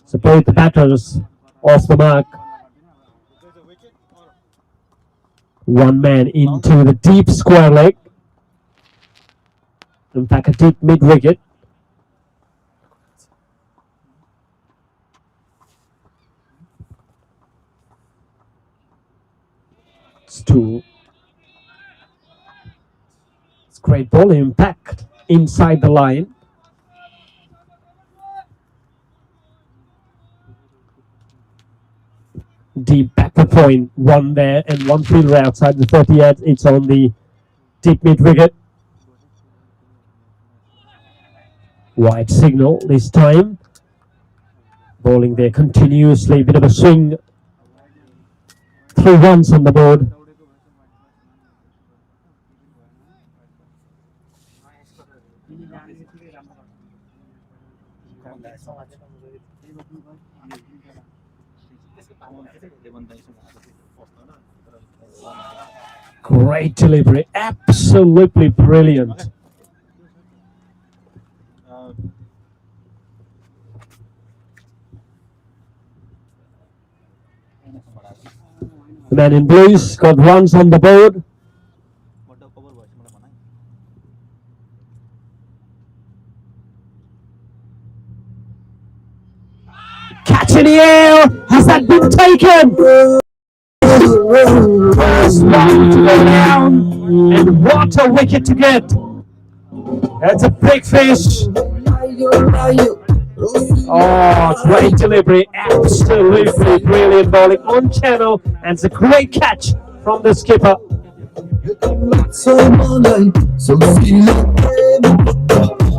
So both the batters off the mark. One man into the deep square leg. In fact, a deep mid wicket. It's two. It's great ball impact inside the line. Deep backer point, one there and one fielder outside the 38. It's on the deep mid wicket. Wide signal this time. Bowling there continuously, bit of a swing. 3 runs on the board. Great delivery, absolutely brilliant. The man in blues got runs on the board. Catch in the air! Has that been taken? First one to go down, and what a wicket to get! That's a big fish. Oh, great delivery, absolutely brilliant bowling on channel, and it's a great catch from the skipper.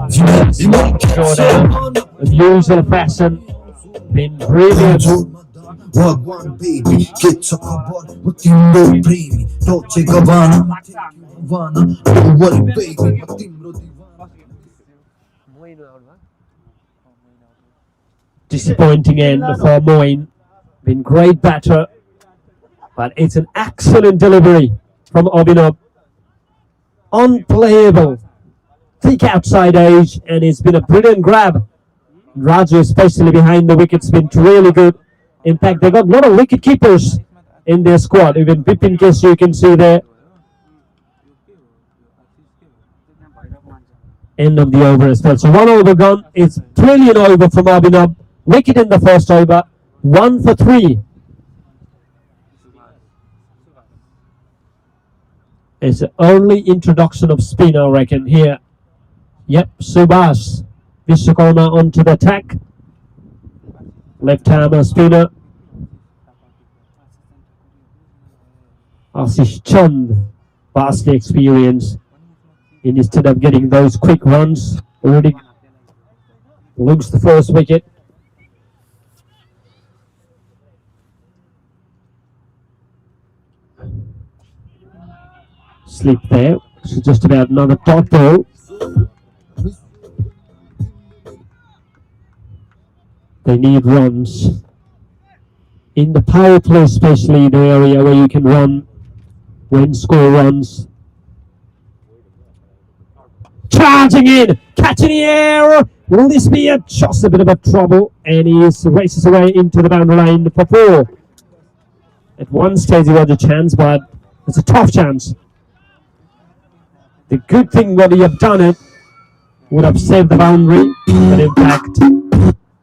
Short out, as usual fashion, been brilliant. Wagwan baby, get to Hobart, what you know, baby? Don't take a van, don't worry, baby. Disappointing end for Moyne. Been great batter, but it's an excellent delivery from Obinop. Unplayable. Thick outside edge, and it's been a brilliant grab. Raju, especially behind the wickets, been really good. In fact, they got a lot of wicket keepers in their squad. Even Bipin Case you can see there. End of the over as well. So 1 over gone. It's brilliant over from Abhinav. Wicket in the first over. 1 for 3. It's the early introduction of spin, I reckon, here. Yep, Subhas Vishwakarma onto the attack. Left-hander spinner. Ashish Chand, vastly experienced. Instead of getting those quick runs, already loses the first wicket. Slip there. So just about another dot ball. They need runs. In the power play, especially the area where you can run, win, score runs. Charging in, catching the air. Will this be just a bit of a trouble? And he races away into the boundary line for 4. At one stage he had a chance, but it's a tough chance. The good thing that he have done it would have saved the boundary, but in fact,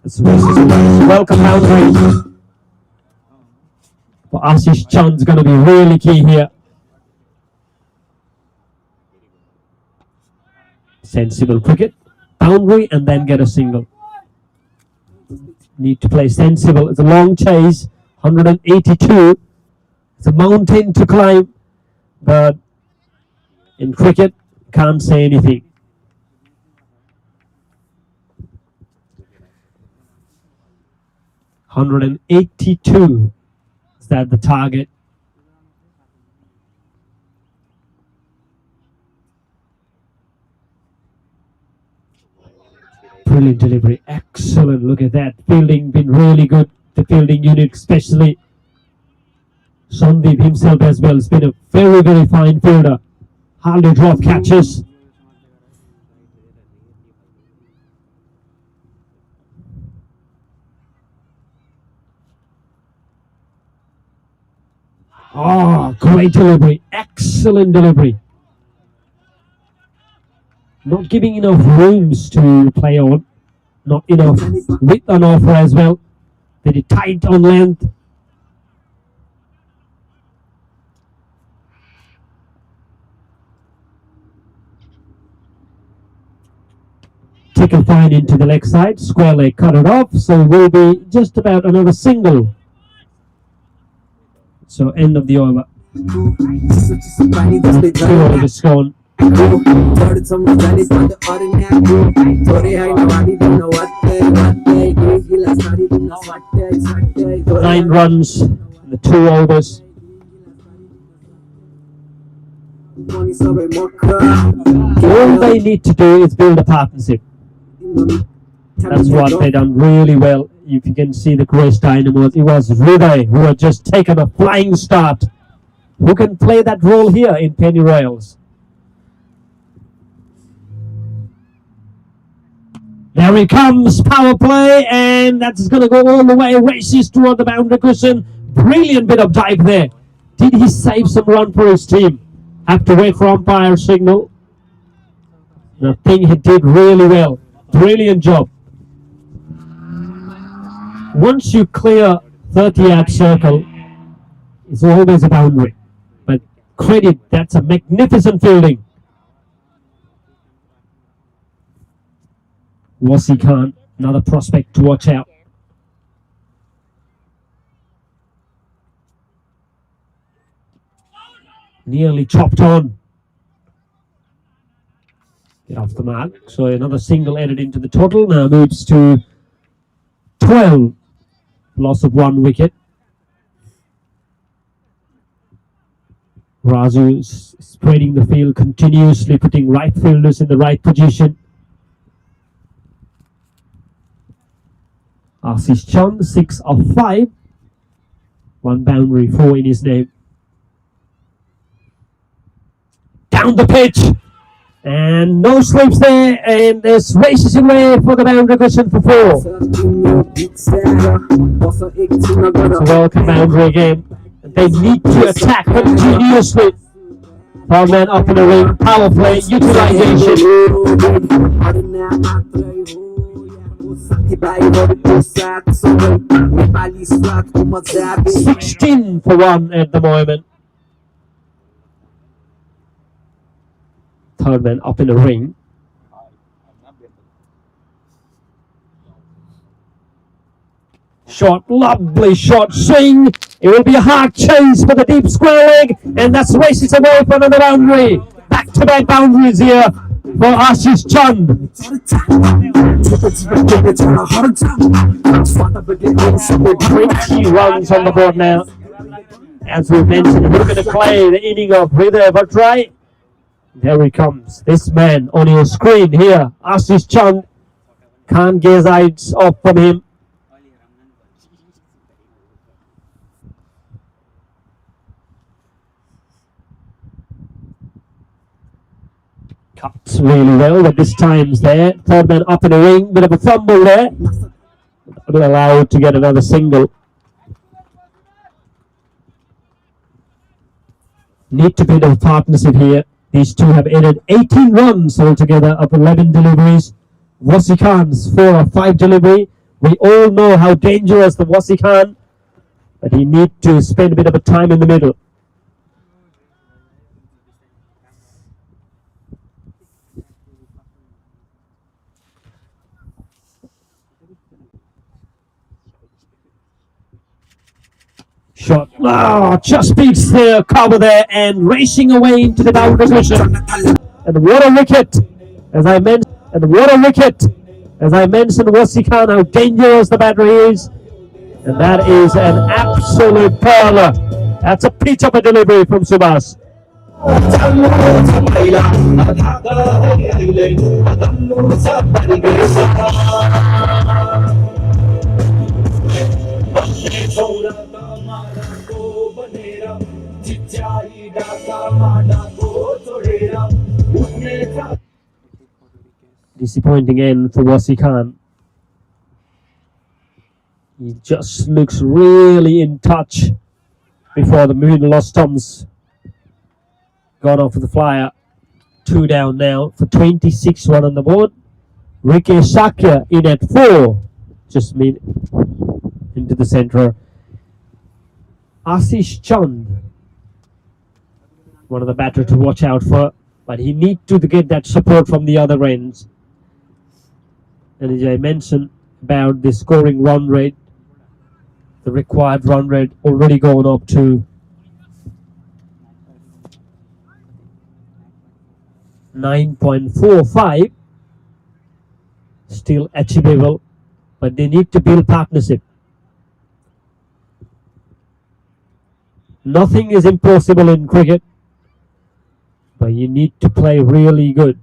it's races away. So welcome boundary. But Ashish Chand's going to be really key here. Sensible cricket, boundary, and then get a single. Need to play sensible. It's a long chase, 182. It's a mountain to climb, but in cricket, can't say anything. 182. Is that the target? Brilliant delivery. Excellent. Look at that. Fielding been really good. The fielding unit especially. Sandeep himself as well has been a very, very fine fielder. Hardly drop catches. Oh, great delivery. Excellent delivery. Not giving enough rooms to play on. Not enough width on offer as well. Very tight on length. Tickle fine into the leg side. Square leg cut it off. So it will be just about another single. So end of the over. 2 overs gone. Nine runs in the 2 overs. All they need to do is build a partnership. That's what they done really well. If you can see the Grace Dynamos, it was Riday who had just taken a flying start. Who can play that role here in Penny Royals? There he comes, power play, and that's going to go all the way, races toward the boundary cushion. Brilliant bit of dive there. Did he save some run for his team? Have to wait for umpire signal. I think he did really well. Brilliant job. Once you clear 30-yard circle, it's always a boundary. But credit, that's a magnificent fielding. Wasi Khan, another prospect to watch out. Nearly chopped on. Get off the mark. So another single added into the total. Now moves to 12. Loss of 1 wicket. Raju is spreading the field continuously, putting right fielders in the right position. Ashish Chand, 6 of 5. 1 boundary, 4 in his name. Down the pitch. And no slips there. And there's races away for the boundary cushion for 4. It's a welcome boundary again. They need to attack continuously. 4 men up in the ring. Power play, utilization. 16 for 1 at the moment. 3rd man up in the ring. Shot, lovely shot, swing. It will be a hard chase for the deep square leg, and that's races away for another boundary. Back-to-back boundaries here for Ashish Chand. 20 runs on the board now. As we mentioned, we're going to play the inning of Hriday Bhattrai. There he comes. This man on your screen here, Ashish Chand. Can't get eyes off from him. Cuts really well, but this time's there. 3rd man up in the ring, bit of a fumble there. But allowed to get another single. Need to build a partnership here. These two have added 18 runs altogether of 11 deliveries. Wasi Khan's 4 of 5 delivery. We all know how dangerous the Wasi Khan, but he need to spend a bit of a time in the middle. Shot, just beats the cover there and racing away into the boundary position. And what a wicket, as I mentioned. Wasi Khan, how dangerous the battery is. And that is an absolute pearler. That's a pitch of a delivery from Subhas. Disappointing end for Wasi Khan. He just looks really in touch before the middle lost stumps. Gone off with the flyer. 2 down now for 26 run on the board. Rikesh Sakya in at 4. Just into the centre. Ashish Chand, one of the batters to watch out for, but he needs to get that support from the other ends. And as I mentioned about the scoring run rate, the required run rate already going up to 9.45. Still achievable, but they need to build partnership. Nothing is impossible in cricket, but you need to play really good.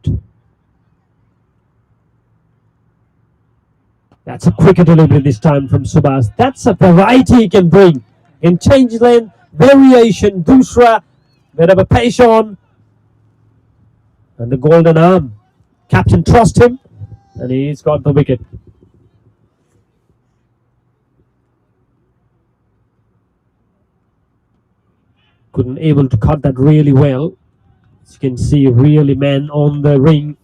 That's a quicker delivery this time from Subhas. That's a variety he can bring. In change lane, variation, dusra, bit of a pace on. And the golden arm. Captain trust him, and he's got the wicket. Couldn't able to cut that really well. As you can see, really man on the ring.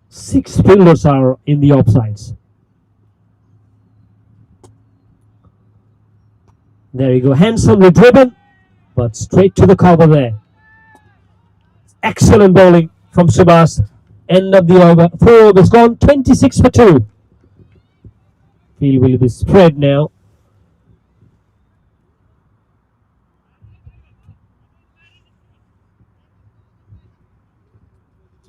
Six fielders are in the offsides. There you go, handsomely driven, but straight to the cover there. Excellent bowling from Subhas. End of the over. 4 overs gone, 26 for 2. Field will be spread now.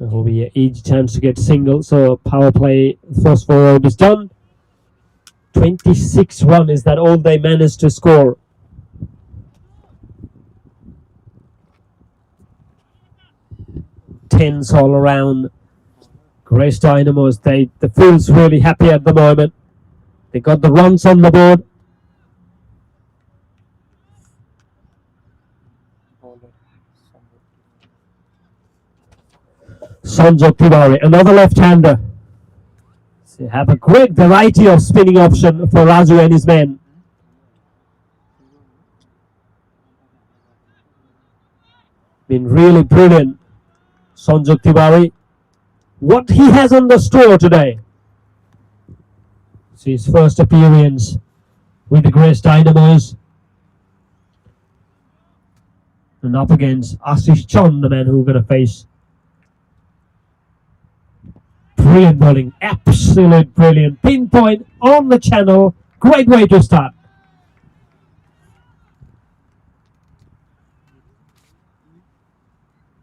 There will be an easy chance to get single. So power play, first 4 overs is done. 26 run is that all they managed to score. Tens all around. Grace Dynamos, the field's really happy at the moment. They got the runs on the board. Sanjay Tiwari, another left-hander. So have a great variety of spinning option for Raju and his men. Been really brilliant, Sanjay Tiwari. What he has on the store today. It's his first appearance with the Grace Dynamos. And up against Ashish Chand, the man who we're going to face. Brilliant bowling, absolute brilliant. Pinpoint on the channel, great way to start.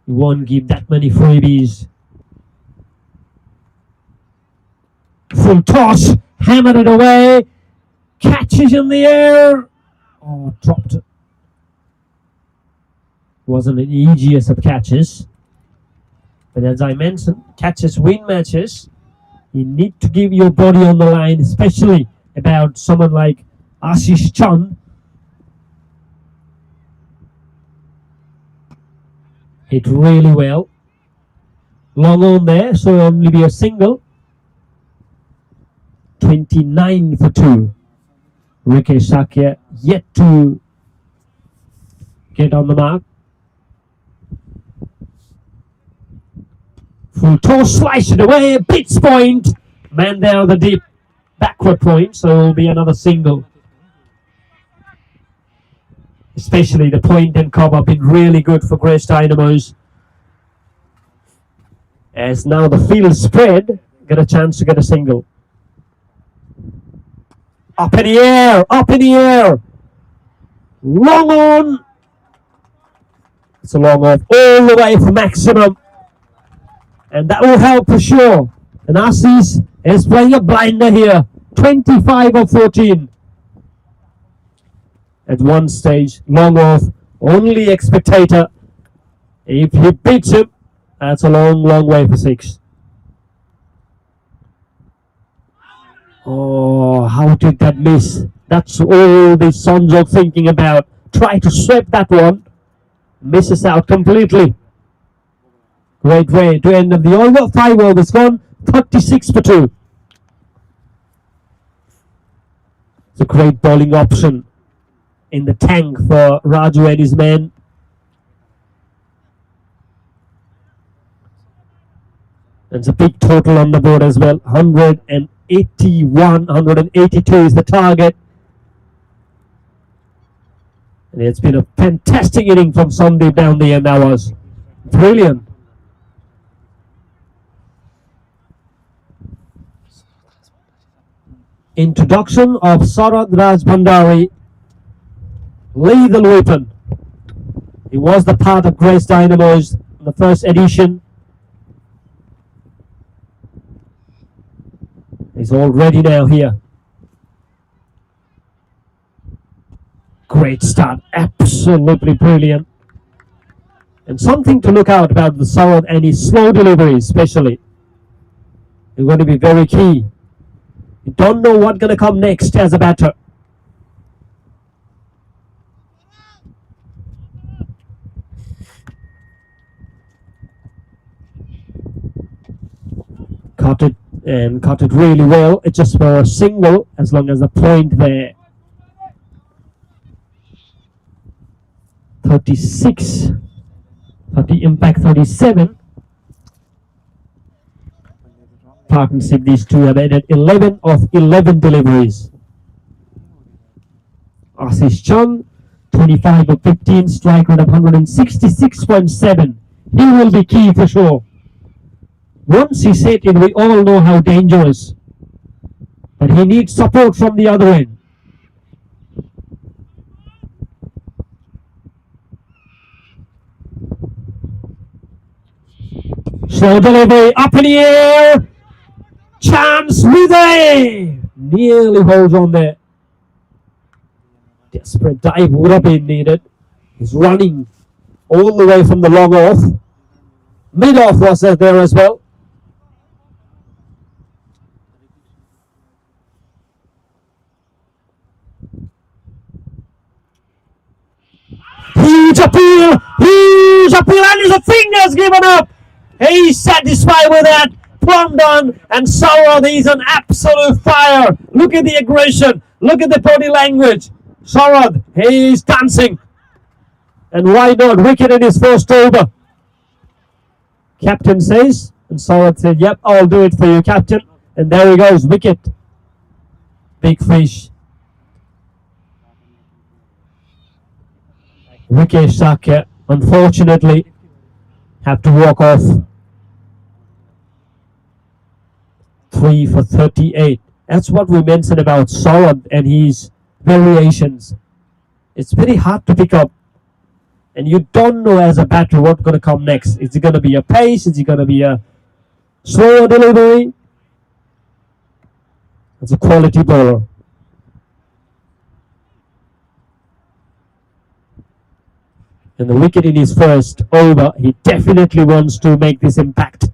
You won't give that many freebies. Full toss, hammered it away, catches in the air. Oh, dropped it. Wasn't the easiest of catches. But as I mentioned, catches win matches. You need to give your body on the line, especially about someone like Ashish Chand. Hit really well. Long on there, so only be a single. 29 for 2. Rikesh Sakya yet to get on the mark. Full toss, slice it away, blitz point. Man down the deep backward point, so it will be another single. Especially the point and cover have been really good for Grace Dynamos. As now the field spread, get a chance to get a single. Up in the air, up in the air. Long on. It's a long off all the way for maximum. And that will help for sure. And Assis is playing a blinder here. 25 of 14. At one stage, long off. Only spectator. If he beats him, that's a long, long way for 6. Oh, how did that miss? That's all the Sanjog thinking about. Try to sweep that one. Misses out completely. Great way to end of the over. 5 overs gone. 36 for 2. It's a great bowling option in the tank for Raju and his men. There's a big total on the board as well. 181, 182 is the target. And it's been a fantastic inning from Sandeep down the end. That was brilliant. Introduction of Sarad Raj Bhandari, lethal weapon. He was the part of Grace Dynamos in the first edition. He's all ready now here. Great start, absolutely brilliant. And something to look out about the Sarad and his slow delivery especially. It's going to be very key. You don't know what's going to come next as a batter. Cut it and cut it really well. It's just for a single as long as the point there. 36. 30 impact 37. Partnership, these two have added 11 of 11 deliveries. Ashish Chand, 25 of 15, strike rate of 166.7. He will be key for sure. Once he's hit it, we all know how dangerous. But he needs support from the other end. Slow delivery, up in the air. Chance with a nearly holds on there. Desperate dive would have been needed. He's running all the way from the long off. Mid off was there as well. Huge appeal, and his fingers given up. He's satisfied with that. Plumb done, and Saurabh is on absolute fire. Look at the aggression, look at the body language. Saurabh, he's dancing. And why not? Wicket in his first over. Captain says, and Saurabh said, yep, I'll do it for you, Captain. And there he goes, wicket. Big fish. Vikesh Sakya, unfortunately, have to walk off. 3 for 38. That's what we mentioned about Saurabh and his variations. It's very hard to pick up. And you don't know as a batter what's going to come next. Is it going to be a pace? Is it going to be a slower delivery? It's a quality bowler. And the wicket in his first over, he definitely wants to make this impact.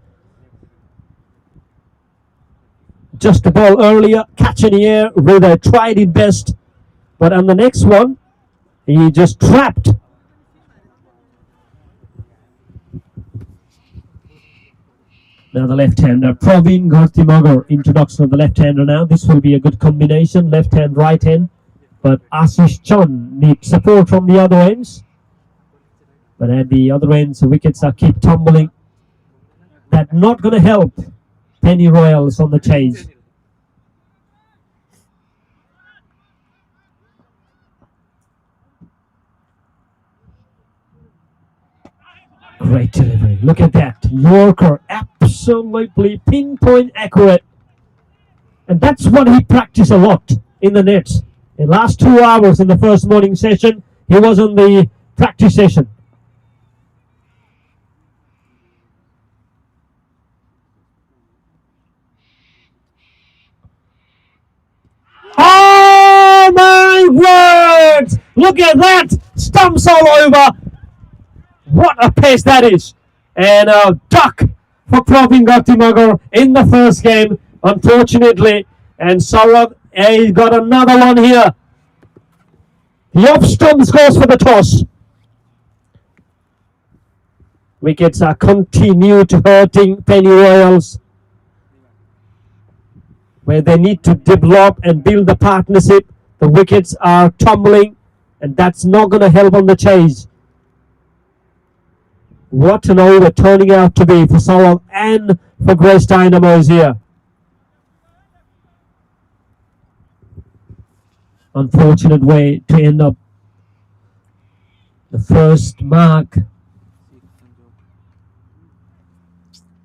Just a ball earlier, catch in the air, Rida tried it best. But on the next one, he just trapped. Now the left-hander, Praveen Gartimagar, introduction of the left-hander now. This will be a good combination, left hand, right hand. But Ashish Chand needs support from the other ends. But at the other ends, the wickets are keep tumbling. That's not going to help Penny Royals on the chase. Great delivery. Look at that. Yorker, absolutely pinpoint accurate. And that's what he practiced a lot in the nets. In the last 2 hours in the first morning session, he was on the practice session. Oh my word! Look at that! Stumps all over. What a pace that is. And a duck for Praveen Gartimagar in the first game, unfortunately. And Saurabh, he's got another one here. The off stump scores for the toss. Wickets are continued hurting Penny Royals, where they need to develop and build the partnership. The wickets are tumbling, and that's not going to help on the chase. What an over turning out to be for Saurabh and for Grace Dynamos here. Unfortunate way to end up the first mark.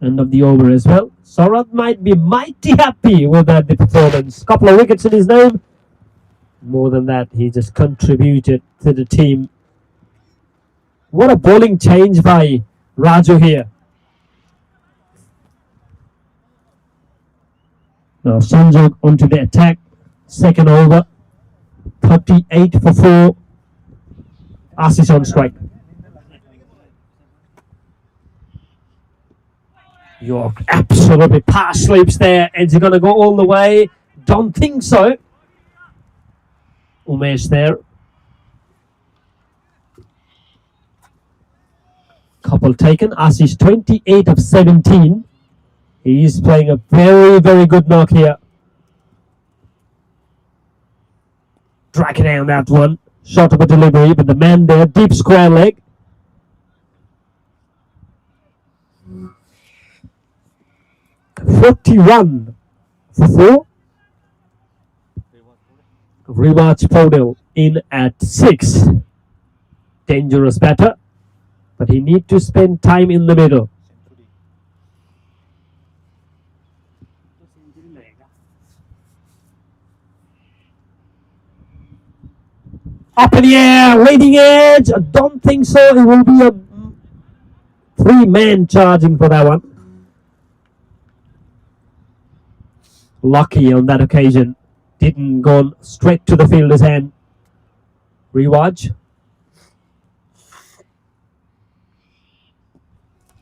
End of the over as well. Saurabh might be mighty happy with that the performance. Couple of wickets in his name. More than that, he just contributed to the team. What a bowling change by Raju here. Now Sanjog onto the attack. Second over. 38 for 4. Ashish on strike. York absolutely pass slips there. Is he going to go all the way? Don't think so. Umesh there. Couple taken. Ashish 28 of 17. He is playing a very, very good knock here. Dragging down that one. Short of a delivery, but the man there, deep square leg. .41 for 4. Rewatch Podil in at 6. Dangerous batter, but he needs to spend time in the middle. Up in the air, leading edge. I don't think so. It will be a 3-man charging for that one. lucky on that occasion. Didn't go straight to the fielder's hand. Rewatch.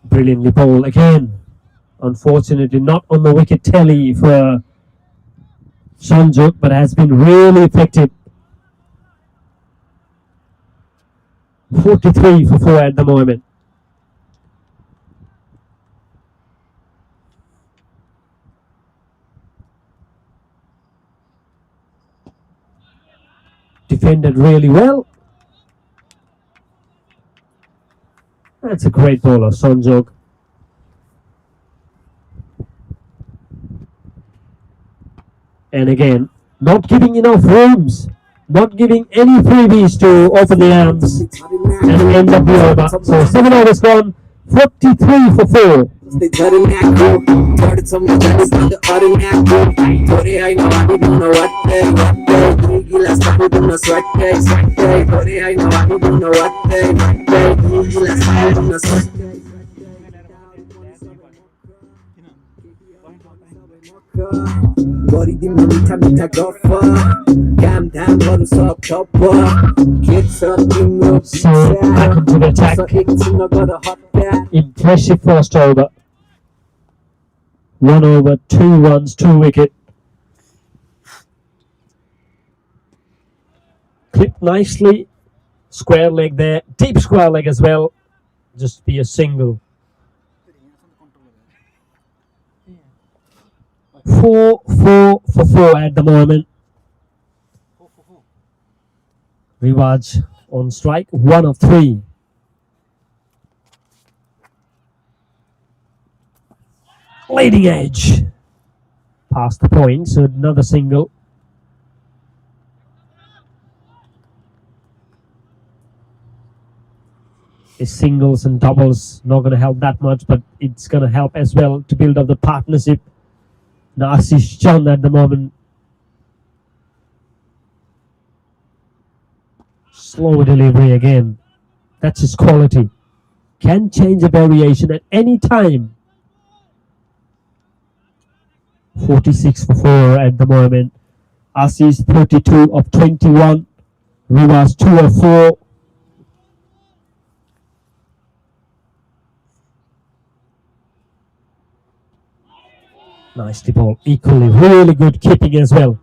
Brilliantly bowled again. Unfortunately, not on the wicket tally for Sanjuk, but has been really effective. 43 for 4 at the moment. Defended really well. That's a great bowler, Sanjog. And again, not giving enough rooms, not giving any freebies to open the arms and end up the over. So 7 overs gone, 43 for 4. So back into the attack. Impressive first over. 1 over, 2 runs, 2 wicket. Clipped nicely. Square leg there. Deep square leg as well. Just be a single. 4-4 for 4 at the moment. Riwaj on strike. 1 of 3. Leading edge. Past the point, so another single. His singles and doubles not going to help that much, but it's going to help as well to build up the partnership. Now Ashish Chand at the moment. Slow delivery again. That's his quality. Can change a variation at any time. 46 for 4 at the moment. Ashish 32 of 21. Rivas 2 of 4. Nicely ball. Equally really good keeping as well.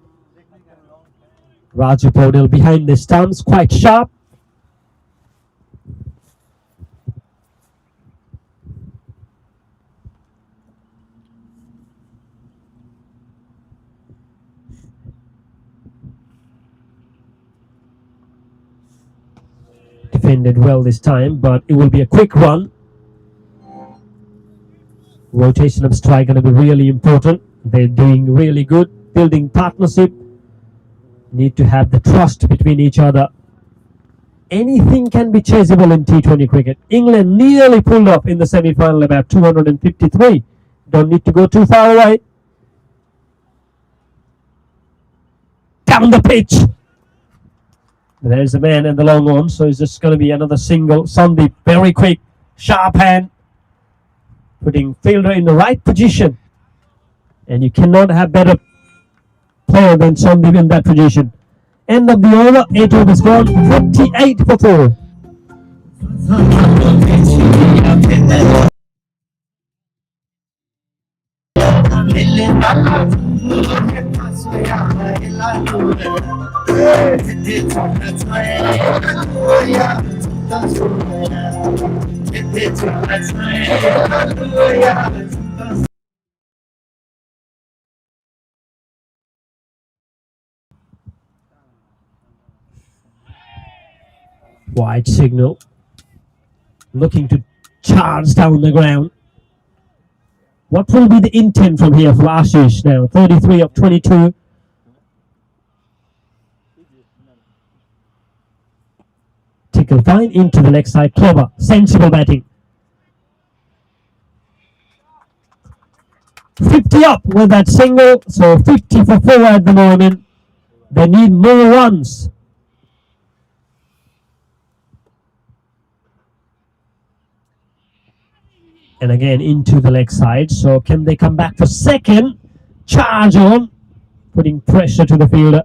Raju Paudel behind the stumps, quite sharp. Defended well this time, but it will be a quick run. Rotation of strike going to be really important. They're doing really good, building partnership. Need to have the trust between each other. Anything can be chaseable in T20 cricket. England nearly pulled off in the semi-final about 253. Don't need to go too far away. Down the pitch. There's a man in the long on, so it's just going to be another single. Sandeep, very quick, sharp hand. Putting fielder in the right position. And you cannot have better player than Sandeep in that position. End of the over, 8 overs gone, 48 for 4. Wide signal. Looking to charge down the ground. What will be the intent from here for Ashish now? 33 of 22. Tickle fine into the leg side. Clever. Sensible batting. 50 up with that single. So 50 for 4 at the moment. They need more runs. And again into the leg side. So can they come back for second? charge on, putting pressure to the fielder.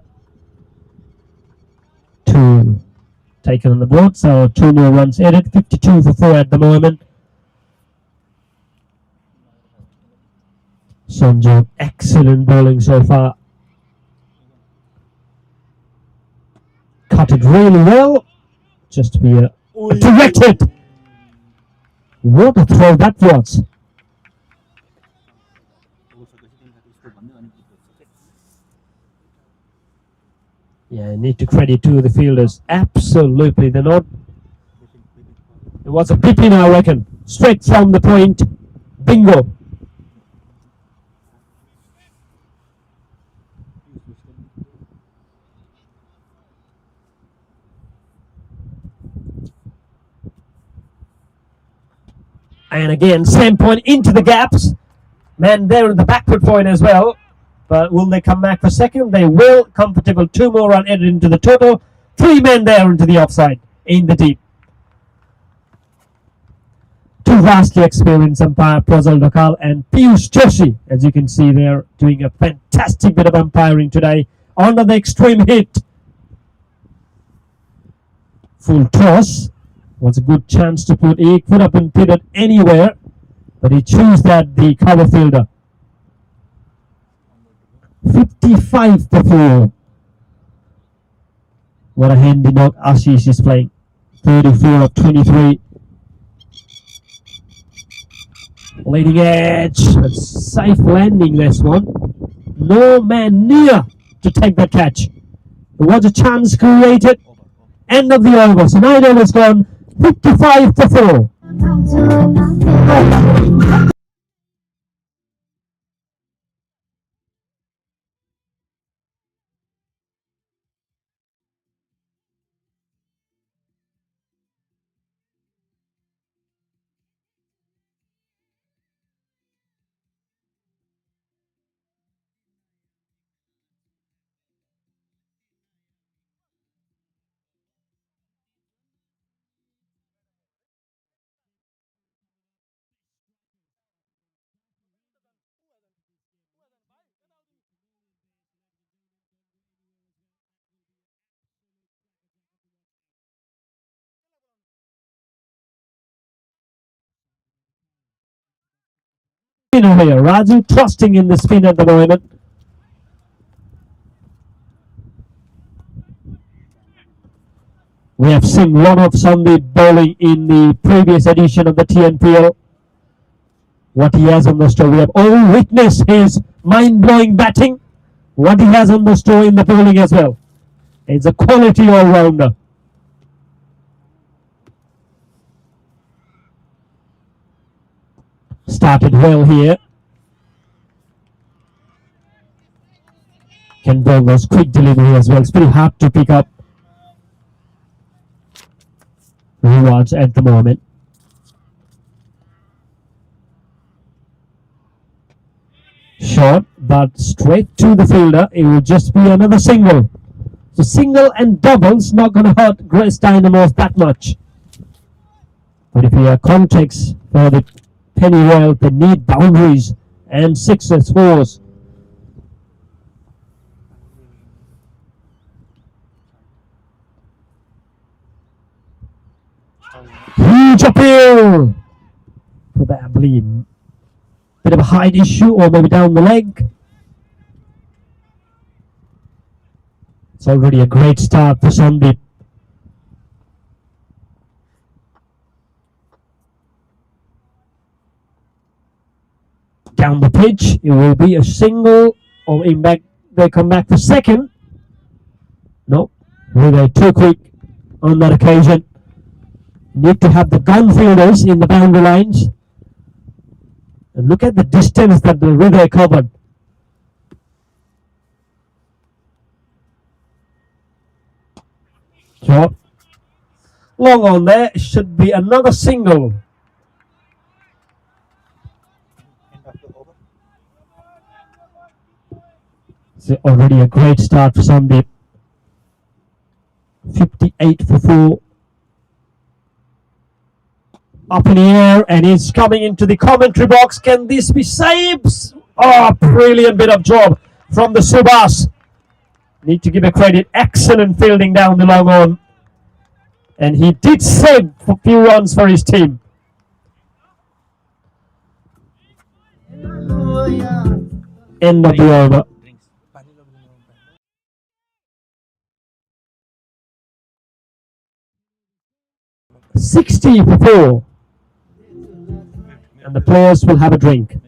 2 taken on the board, so 2 more runs added. 52 for 4 at the moment. Sonjo, excellent bowling so far. Cut it really well. Just to be directed. What a throw that was. Yeah, I need to credit to the fielders. Absolutely, they're not. It was a pippin, I reckon. Straight from the point. Bingo. And again, same point into the gaps. Man there in the backward point as well. But will they come back for second? They will. Comfortable. 2 more run added into the total. 3 men there into the offside in the deep. 2 vastly experienced umpire, Prajal Dokal and Piyush Joshi. As you can see, they're doing a fantastic bit of umpiring today under the extreme heat. Full toss. Was a good chance to put. He could have been pitted anywhere, but he chose that the cover fielder. 55 for 4. What a handy knock Ashish is playing. 34 of 23. Leading edge. That's safe landing, this one. No man near to take that catch. There was a chance created. End of the over. So 9 overs gone. 55 for 4. Spinner here. Raju trusting in the spin at the moment. We have seen a lot of Sandeep bowling in the previous edition of the TNPL. What he has on the store, we have all witnessed his mind-blowing batting. What he has on the store in the bowling as well. It's a quality all-rounder. Started well here. Can bowl those quick delivery as well. It's pretty hard to pick up rewards at the moment. Short, but straight to the fielder. It will just be another single. So single and doubles not going to hurt Grace Dynamos that much. But if you have context for the Penny Royal, they need boundaries and 6s, 4s. Huge appeal! Probably a bit of a height issue or maybe down the leg. It's already a great start for Sandeep. Down the pitch, it will be a single or in back. They come back for second. No, really too quick on that occasion. Need to have the gun fielders in the boundary lines. And look at the distance that the river covered. Short. Long on there. Should be another single. It's already a great start for Sandeep. 58 for 4. Up in the air, and he's coming into the commentary box. Can this be saves? Oh, brilliant bit of job from the Subas. Need to give a credit. Excellent fielding down the long on. And he did save a few runs for his team. End of the over. 60 for 4. And the players will have a drink.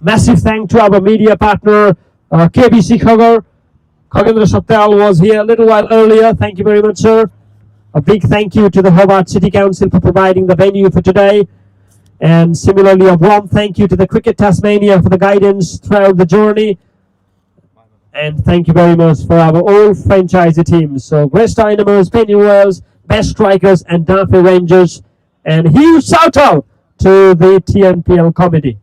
Massive thank to our media partner, KBC Khagar. Khagendra Satyal was here a little while earlier. Thank you very much, sir. A big thank you to the Hobart City Council for providing the venue for today. And similarly, a warm thank you to the Cricket Tasmania for the guidance throughout the journey. And thank you very much for our all franchise teams. So Grace Dynamos, Penny Royals, Best Strikers and Darfur Rangers. And huge shout out to the TNPL committee.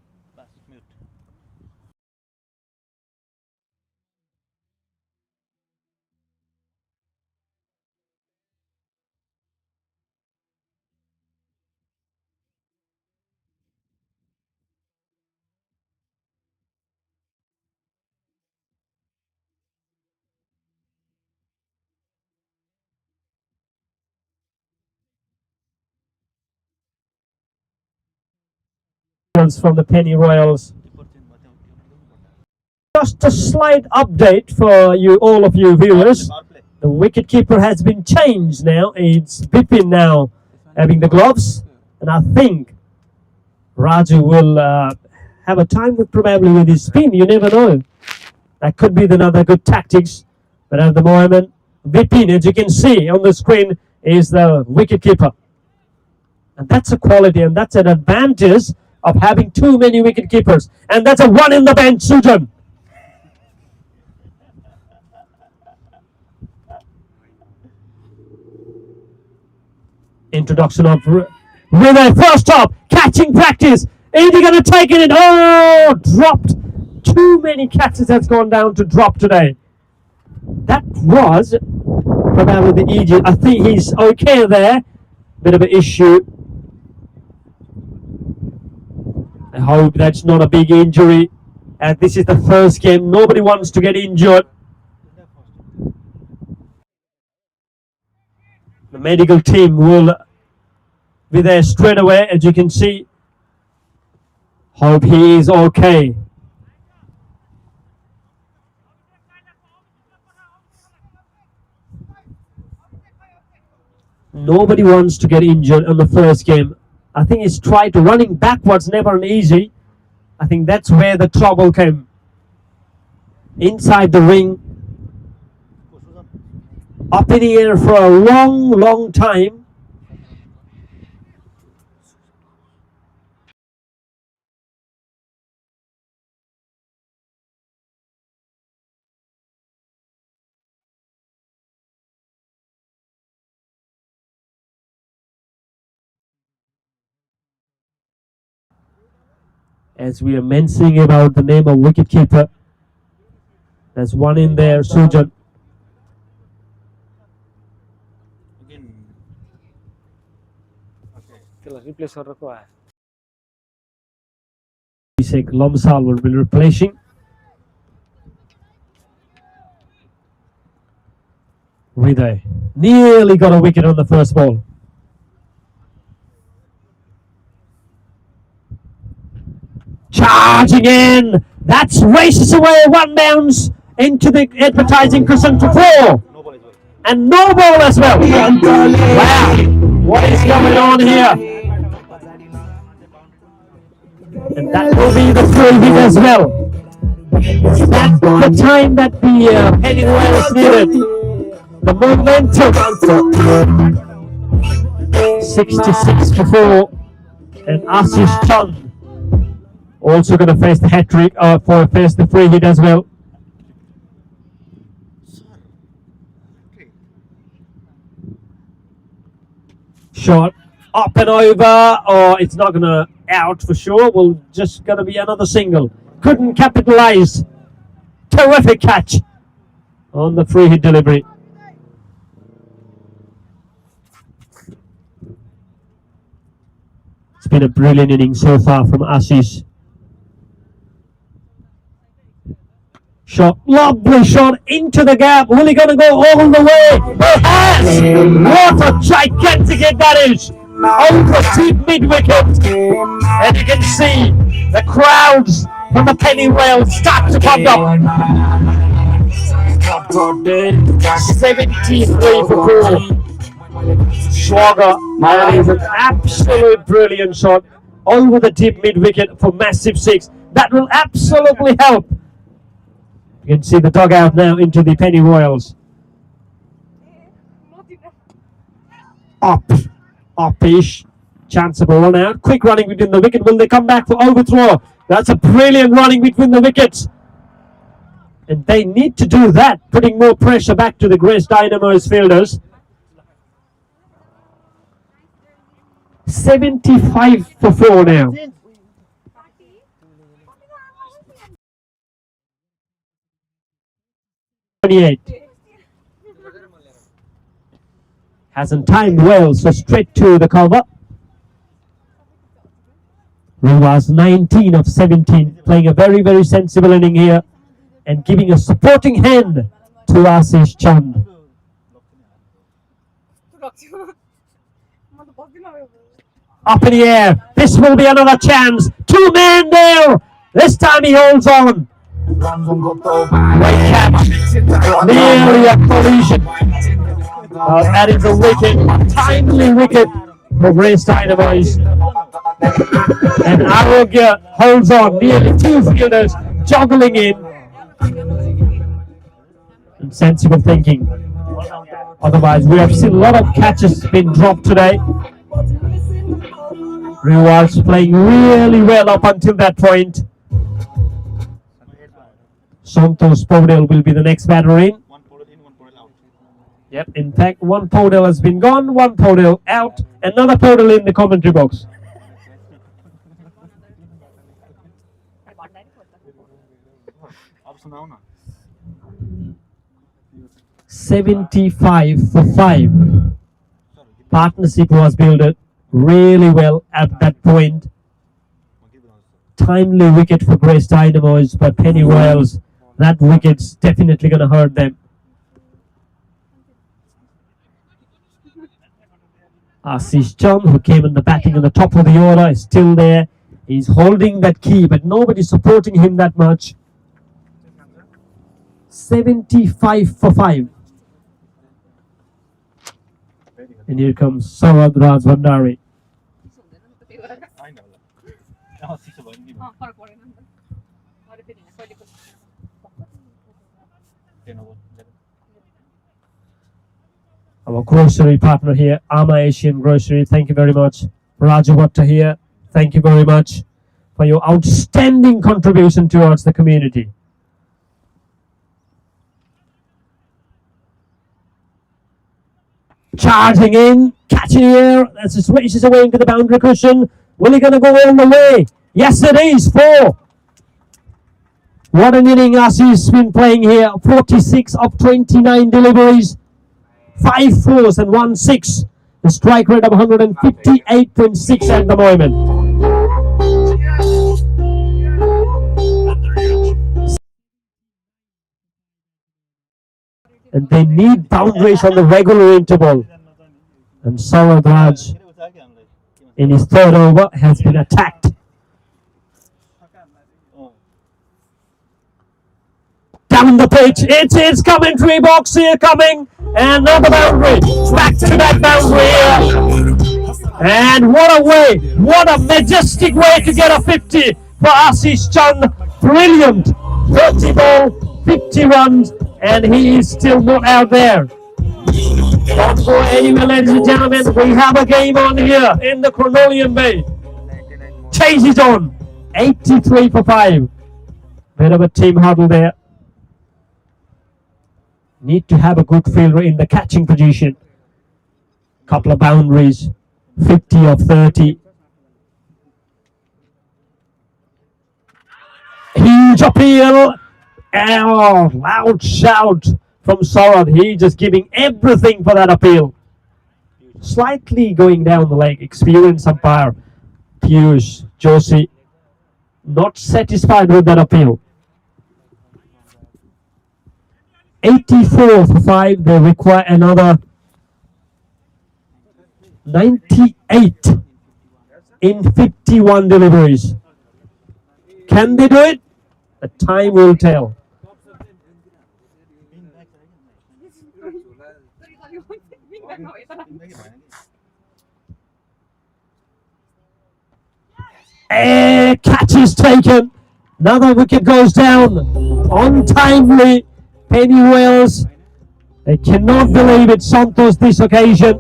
From the Penny Royals. Just a slight update for you, all of you viewers. The wicketkeeper has been changed now. It's Bipin now having the gloves, and I think Raju will have a time with probably with his spin. You never know. That could be another good tactics. But at the moment, Bipin, as you can see on the screen, is the wicketkeeper, and that's a quality and that's an advantage of having too many wicket keepers. And that's a one in the bench, Sujan. Introduction of Rinay, first up, catching practice. Is he going to take it in? Oh, dropped. Too many catches has gone down to drop today. That was probably the easiest. I think he's okay there. Bit of an issue. I hope that's not a big injury. And this is the first game. Nobody wants to get injured. The medical team will be there straight away, as you can see. Hope he is okay. Nobody wants to get injured on the first game. I think he's tried to running backwards, never an easy. I think that's where the trouble came. Inside the ring. Up in the air for a long, long time. As we are mentioning about the name of wicketkeeper, there's one in there, Sujan. Lomsal will be replacing. Riday nearly got a wicket on the first ball. Charging in. That's races away. One bounce into the advertising cushion for 4. And no ball as well. Wow. What is going on here? And that will be the free hit as well. That's the time that the Penny Wales needed. The momentum. 66 for 4. And Ashish Chand also going to face the hat trick, face the free hit as well. Shot up and over, or it's not going to out for sure. Will just going to be another single. Couldn't capitalize. Terrific catch on the free hit delivery. It's been a brilliant inning so far from Ashish. Shot, lovely shot into the gap. Will he gonna go all the way? He has! What a gigantic hit that is! Over deep mid-wicket. And you can see the crowds from the Penny Wales start to come up. 73 for 4. Swagger, that is an absolute brilliant shot over the deep mid-wicket for massive 6. That will absolutely help. You can see the dugout now into the Penny Wales. Up-ish. Chance of a run out. Quick running between the wicket. Will they come back for overthrow? That's a brilliant running between the wickets. And they need to do that, putting more pressure back to the Grace Dynamos fielders. 75 for 4 now. Hasn't timed well, so straight to the cover. Ruwas 19 of 17, playing a very, very sensible inning here and giving a supporting hand to Ashish Chand. Up in the air, this will be another chance. 2-man there. This time he holds on. White cap, nearly a collision. That is a wicket, timely wicket for Grace Dynamos. And Arogya holds on, nearly 2 fielders juggling in. And sensible thinking. Otherwise, we have seen a lot of catches being dropped today. Rewards playing really well up until that point. Santosh Podel will be the next batter in. Yep, in fact, one Podel has been gone, one Podel out, another Podel in the commentary box. 75 for 5. Partnership was built really well at that point. Timely wicket for Grace Dynamos, but Penny Wales, that wicket's definitely going to hurt them. Ashish Chand, who came in the batting on the top of the order, is still there. He's holding that key, but nobody's supporting him that much. 75 for 5. And here comes Saurabh Rajbhandari. Our grocery partner here, Ama Asian Grocery, thank you very much. Raju Bhatta here, thank you very much for your outstanding contribution towards the community. Charging in, catching here, as it swishes away into the boundary cushion. Will he going to go all the way? Yes, it is. 4. What an inning Ashish been playing here. 46 of 29 deliveries. 5 4s and 1 6. The strike rate of 158.6 at the moment. And they need boundaries on the regular interval. And Saurabh Raj, in his third over, has been attacked. Down the pitch, it's commentary box here coming, and another boundary, back to that boundary here. And what a majestic way to get a 50 for Ashish Chand. Brilliant. 30 ball, 50 runs, and he is still not out there. Don't go anywhere, ladies and gentlemen. We have a game on here in the Cornelian Bay. 99 more. Chase is on. 83 for 5. Bit of a team huddle there. Need to have a good fielder in the catching position. Couple of boundaries. 50 of 30. Huge appeal. Oh, loud shout from Saurabh. He just giving everything for that appeal. Slightly going down the leg. Experienced umpire Piyush Joshi not satisfied with that appeal. 84 for 5. They require another 98 in 51 deliveries. Can they do it? The time will tell. A catch is taken. Another wicket goes down. Untimely. Penny Wales. They cannot believe it. Santos this occasion.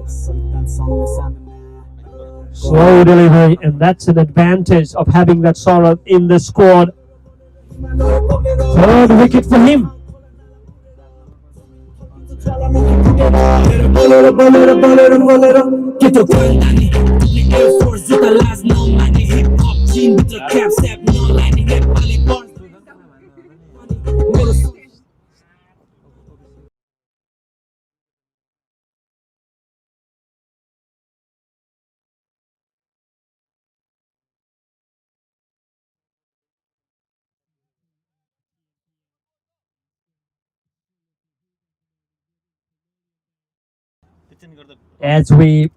Slow delivery, and that's an advantage of having that Saurabh in the squad. Third wicket for him. As we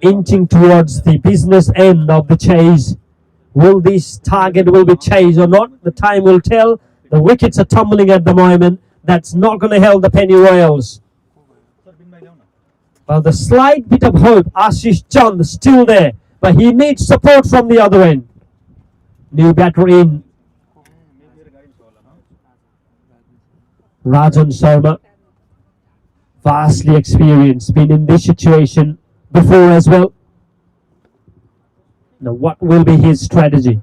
inching towards the business end of the chase, will this target will be chased or not? The time will tell. The wickets are tumbling at the moment. That's not going to help the Penny Royals. Well, the slight bit of hope, Ashish Chand is still there, but he needs support from the other end. New batter in, Rajan Sharma. Vastly experienced, been in this situation before as well. Now, what will be his strategy?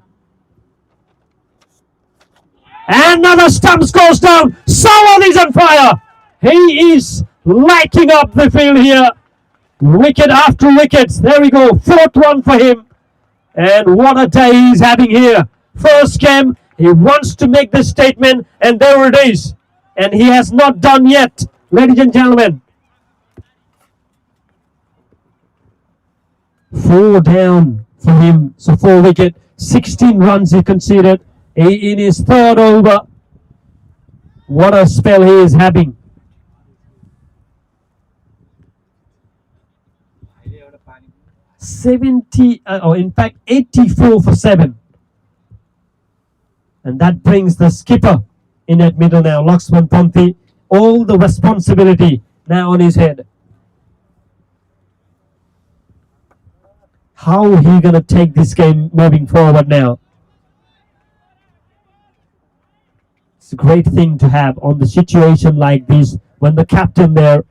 Another stumps goes down. Someone is on fire. He is lighting up the field here. Wicket after wicket. There we go. Fourth one for him. And what a day he's having here. First game, he wants to make the statement, and there it is. And he has not done yet, ladies and gentlemen. 4 down for him. So 4 wicket. 16 runs he conceded in his third over. What a spell he is having. 84 for 7. And that brings the skipper in at middle now, Laxman Panthi. All the responsibility now on his head. How he gonna take this game moving forward now? It's a great thing to have on the situation like this when the captain there,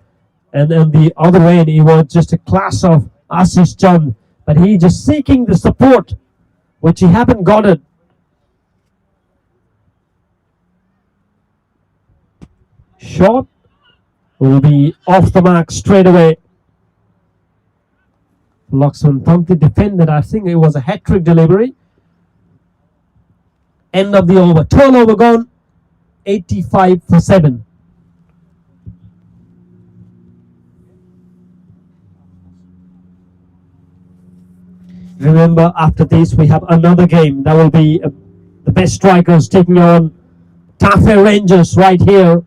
and then the other end he was just a class of Ashish Chand, but he just seeking the support which he haven't got it. Shot will be off the mark straight away. Laxman Panthi defended. I think it was a hat-trick delivery. End of the over. 12 over gone. 85 for 7. Remember, after this, we have another game. That will be the best strikers taking on Tafe Rangers right here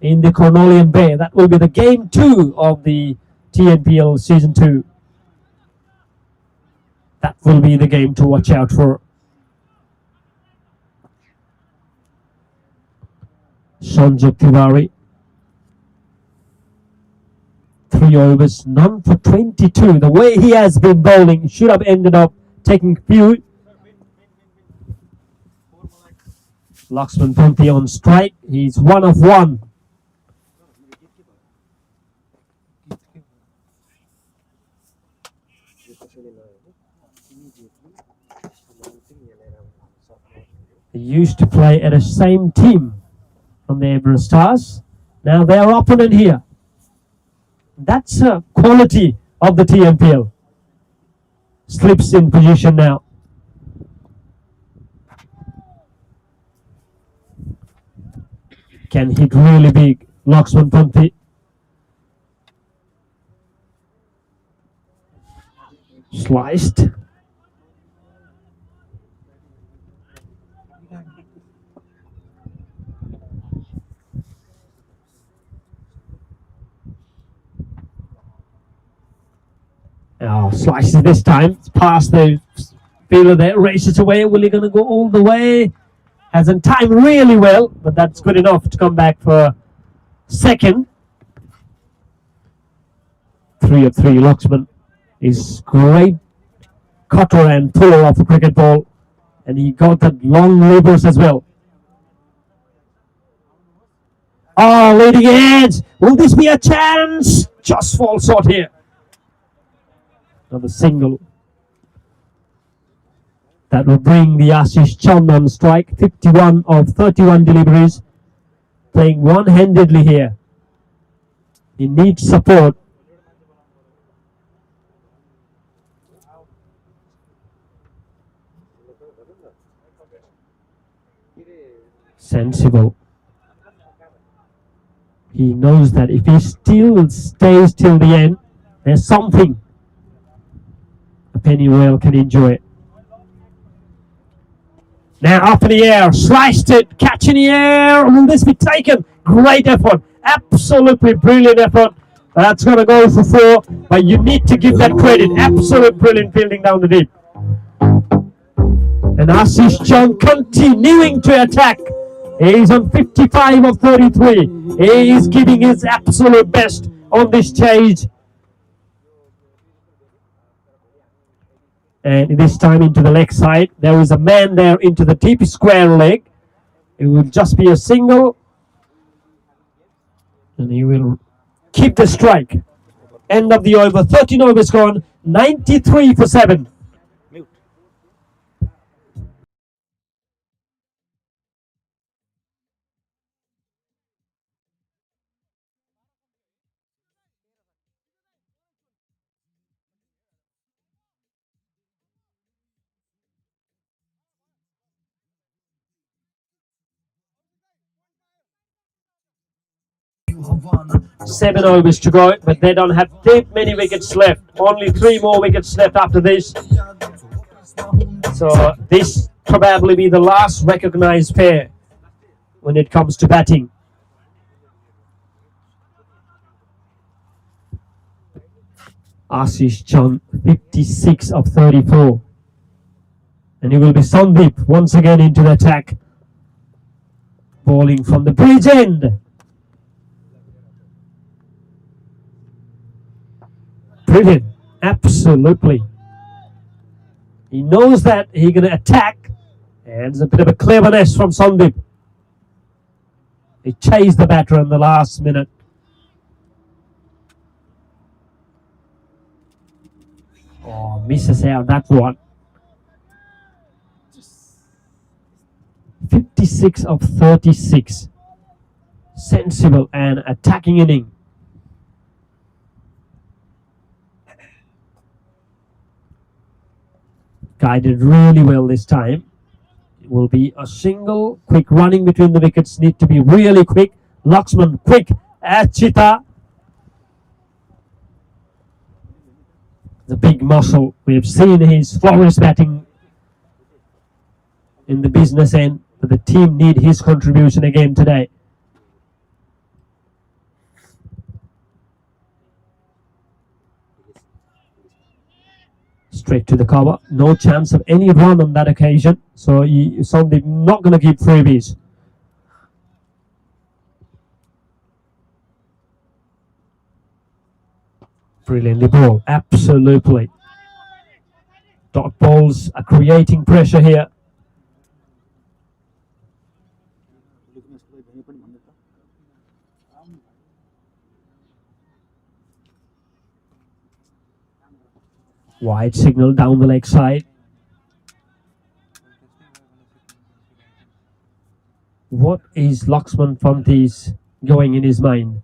in the Cornelian Bay. That will be the game 2 of the TNPL Season 2. That will be the game to watch out for. Sanjay Tiwari. 3 overs, none for 22. The way he has been bowling, should have ended up taking few. Laxman Ponti on strike. He's 1 of 1. They used to play at the same team from the Everest Stars. Now they are opponent here. That's a quality of the TNPL. Slips in position now. Can hit really big. Laxman Ponti. Sliced. Oh, slices this time. It's past the fielder there. Races away. Will he going to go all the way? Hasn't timed really well, but that's good enough to come back for second. 3 of 3. Laxman is great cutter and puller of a cricket ball. And he got that long levers as well. Oh, leading edge. Will this be a chance? Just falls short here. Another single. That will bring the Ashish Chand on strike. 51 of 31 deliveries. Playing one-handedly here. He needs support. Sensible. He knows that if he still stays till the end, there's something Penny Royal can enjoy it. Now up in the air, sliced it, catch in the air. Will this be taken? Great effort, absolutely brilliant effort. That's going to go for 4, but you need to give that credit. Absolute brilliant fielding down the deep. And Ashish Chand continuing to attack. He's on 55 of 33. He is giving his absolute best on this stage. And this time into the leg side. There is a man there into the deep square leg. It will just be a single. And he will keep the strike. End of the over. 13 overs gone. 93 for 7. 7 overs to go, but they don't have that many wickets left. Only 3 more wickets left after this. So this probably be the last recognized pair when it comes to batting. Ashish Chand, 56 of 34. And it will be Sandeep once again into the attack. Bowling from the bridge end. Brilliant, absolutely. He knows that he's going to attack, and there's a bit of a cleverness from Sandeep. He chased the batter in the last minute. Oh, misses out that one. 56 of 36. Sensible and attacking inning. Guided really well this time. It will be a single. Quick running between the wickets. Need to be really quick. Laxman quick at Chita. The big muscle. We've seen his flawless batting in the business end, but the team need his contribution again today. Straight to the cover. No chance of any run on that occasion. So Sandeep not going to give freebies. Brilliantly ball, absolutely. Dot balls are creating pressure here. Wide signal down the leg side. What is Laxman Fanti's going in his mind?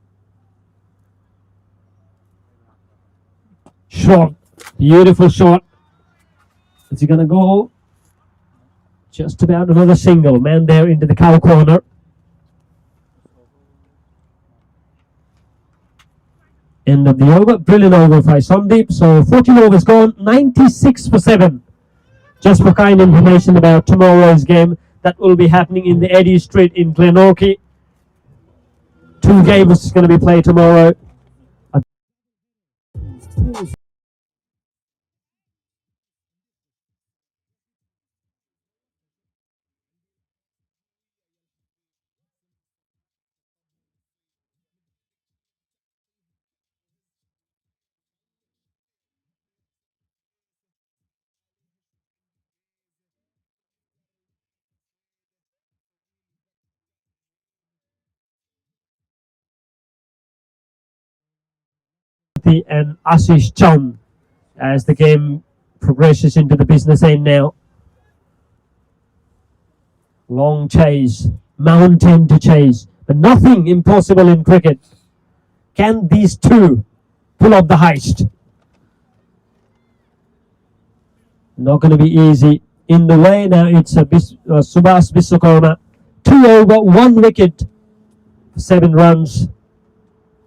Shot, beautiful shot. Is he going to go? Just about another single. Man there into the cow corner. End of the over. Brilliant over by Sandeep. So 14 overs gone. 96 for 7. Just for kind information about tomorrow's game that will be happening in the Eddie Street in Glenorchy. 2 games going to be played tomorrow. And Ashish Chand as the game progresses into the business end now. Long chase, mountain to chase, but nothing impossible in cricket. Can these two pull up the heist? Not going to be easy. In the way now, it's Subhas Biswakarma. 2 over, 1 wicket, 7 runs.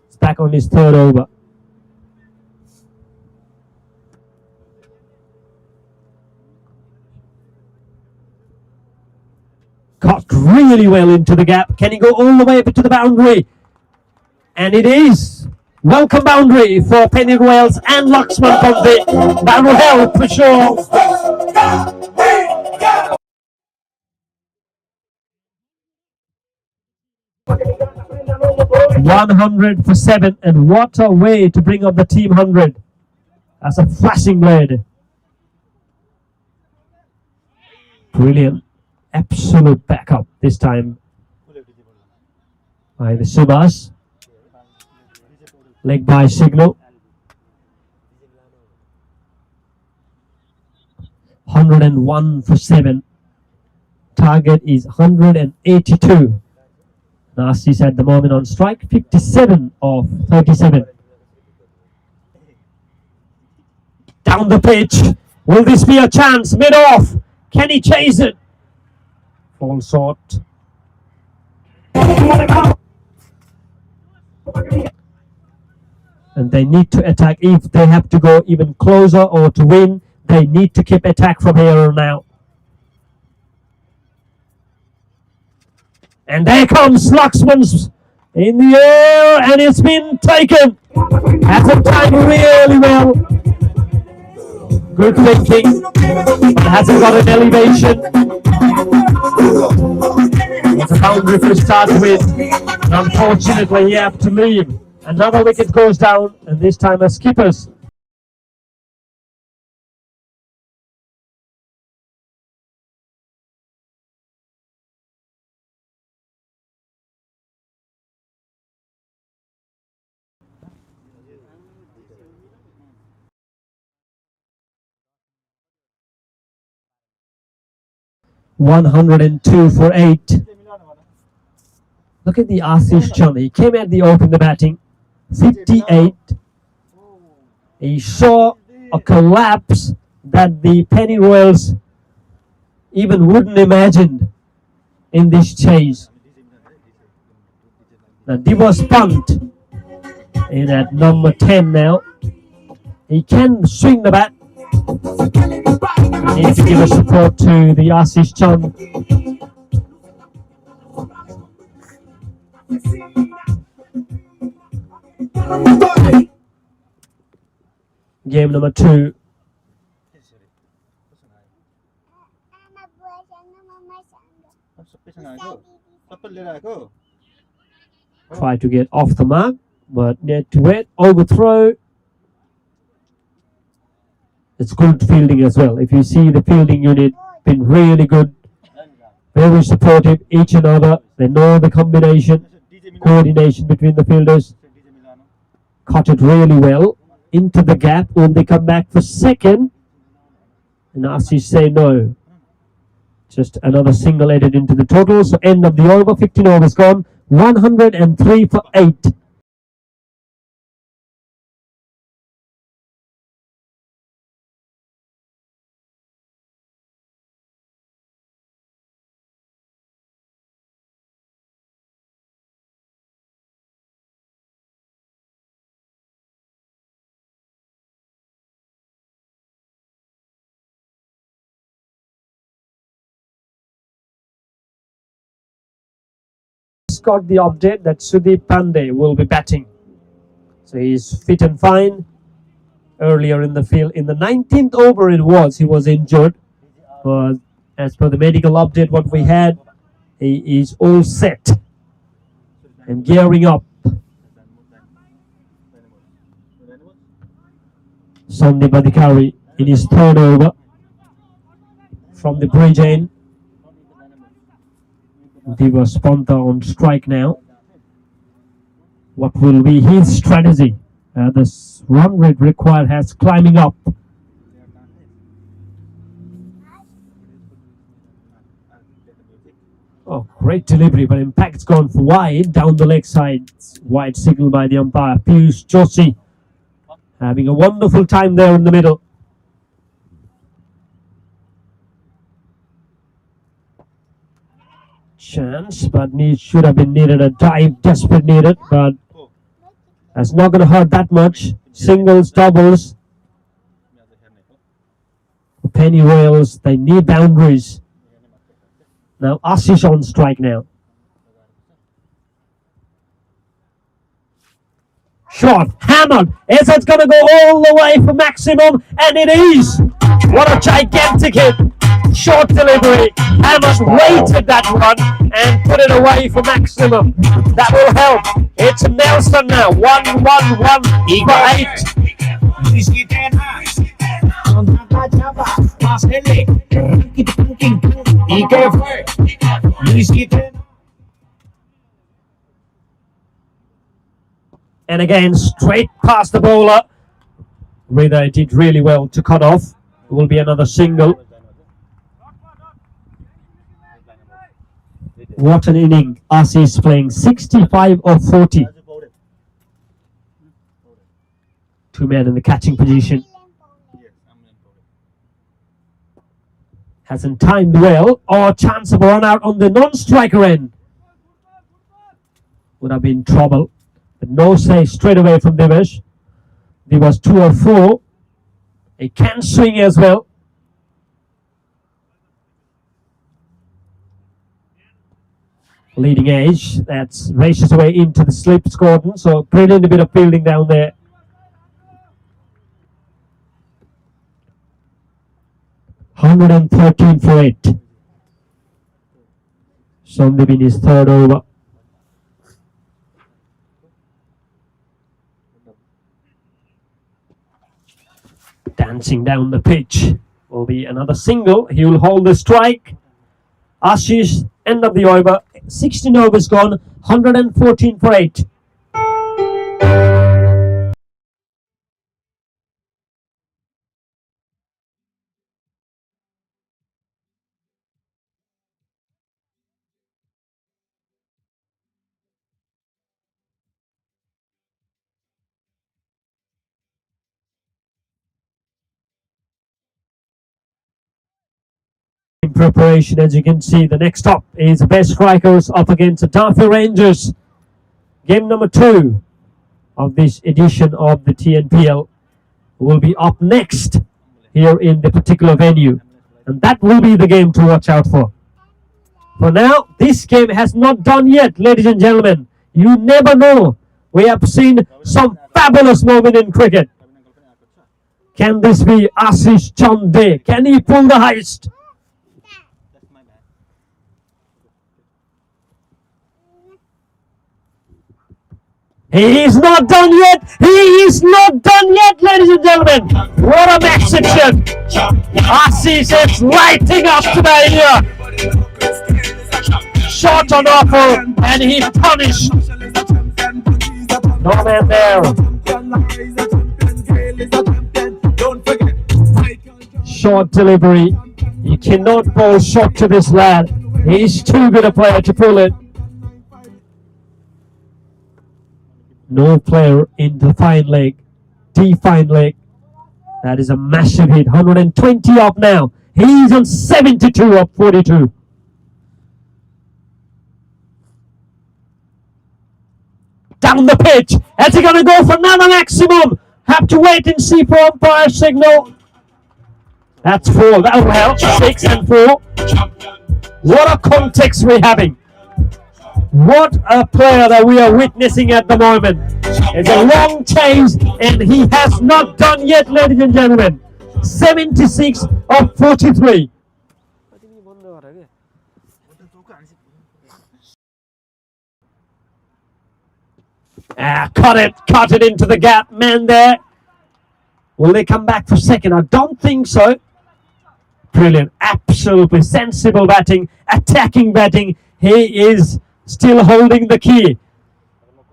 It's back on his 3rd over. Cut really well into the gap. Can he go all the way up to the boundary? And it is. Welcome boundary for Penny Royals and Laxman Fanti. That will help for sure. 100 for 7, and what a way to bring up the team 100. That's a flashing blade. Brilliant. Absolute backup this time by the Subhas. Leg by signal. 101 for 7. Target is 182. Narcis at the moment on strike, 57 of 37. Down the pitch. Will this be a chance? Mid-off. Can he chase it? Fall short. And they need to attack. If they have to go even closer or to win, they need to keep attack from here on out. And there comes Laxman's in the air, and it's been taken. Has it timed really well. Good thinking, but hasn't got an elevation. It's a boundary to start with. And unfortunately, you have to leave. Another wicket goes down, and this time as skippers. (102 for 8). Look at the Ashish Chand. He came at the open, the batting. 58. He saw a collapse that the Penny Royals even wouldn't imagine in this chase. Now Divas punt in at number 10 now. He can swing the bat. Need to give a support to the Ashish Chand. Game number 2. Try to get off the mark, but need to wait. Overthrow. It's good fielding as well. If you see the fielding unit, been really good, very supportive, each another. They know the combination, coordination between the fielders. Caught it really well into the gap. Will they come back for second? And Ashish say no. Just another single added into the total. So end of the over, 15 overs gone, 103 for 8. Got the update that Sudeep Pandey will be batting. So he's fit and fine. Earlier in the field, in the 19th over he was injured. But as per the medical update what we had, he is all set and gearing up. Sandeep Adhikari in his third over from the bridge end. Divas Panta on strike now. What will be his strategy? The run rate required has climbing up. Oh, great delivery, but impact's gone for wide down the leg side. Wide signal by the umpire. Piyush Joshi having a wonderful time there in the middle. Chance, but should have been needed a dive, desperate needed, but that's not going to hurt that much. Singles, doubles. Penny Wales, they need boundaries. Now Ashish on strike now. Shot, hammered. Is it going to go all the way for maximum? And it is. What a gigantic hit. Short delivery. Hammered weighted that one and put it away for maximum. That will help. It's Nelson now. 1-1-1 for 8. And again, straight past the bowler. Rida did really well to cut off. It will be another single. What an inning. Ashish playing 65 of 40. Two men in the catching position. Hasn't timed well. Or chance of a run out on the non-striker end. Would have been trouble. But no say straight away from Divesh. There was 2 or 4. He can swing as well. Leading edge. That's races away into the slips, Gordon. So brilliant bit of fielding down there. $113 for 8. Sandeep in his third over. Dancing down the pitch will be another single. He will hold the strike. Ashish, end of the over. 16 overs gone. 114 for 8. In preparation, as you can see, the next up is the best strikers up against the Darfur Rangers. Game number 2 of this edition of the TNPL will be up next here in the particular venue. And that will be the game to watch out for. For now, this game has not done yet, ladies and gentlemen. You never know. We have seen some fabulous moment in cricket. Can this be Ashish Chande? Can he pull the heist? He is not done yet. He is not done yet, ladies and gentlemen. What a match section. Assis is lighting up today here. Shot on offer, and he punished. No man there. Short delivery. You cannot bowl shot to this lad. He's too good a player to pull it. No player in the fine leg. D-fine leg. That is a massive hit. 120 up now. He's on 72 up 42. Down the pitch. Is he going to go for another maximum? Have to wait and see for umpire signal. That's 4. That will help. 6 and 4. What a context we're having. What a player that we are witnessing at the moment. It's a long chase and he has not done yet, ladies and gentlemen. 76 of 43. Cut it into the gap, man there. Will they come back for second? I don't think so. Brilliant, absolutely sensible batting, attacking batting. He is still holding the key.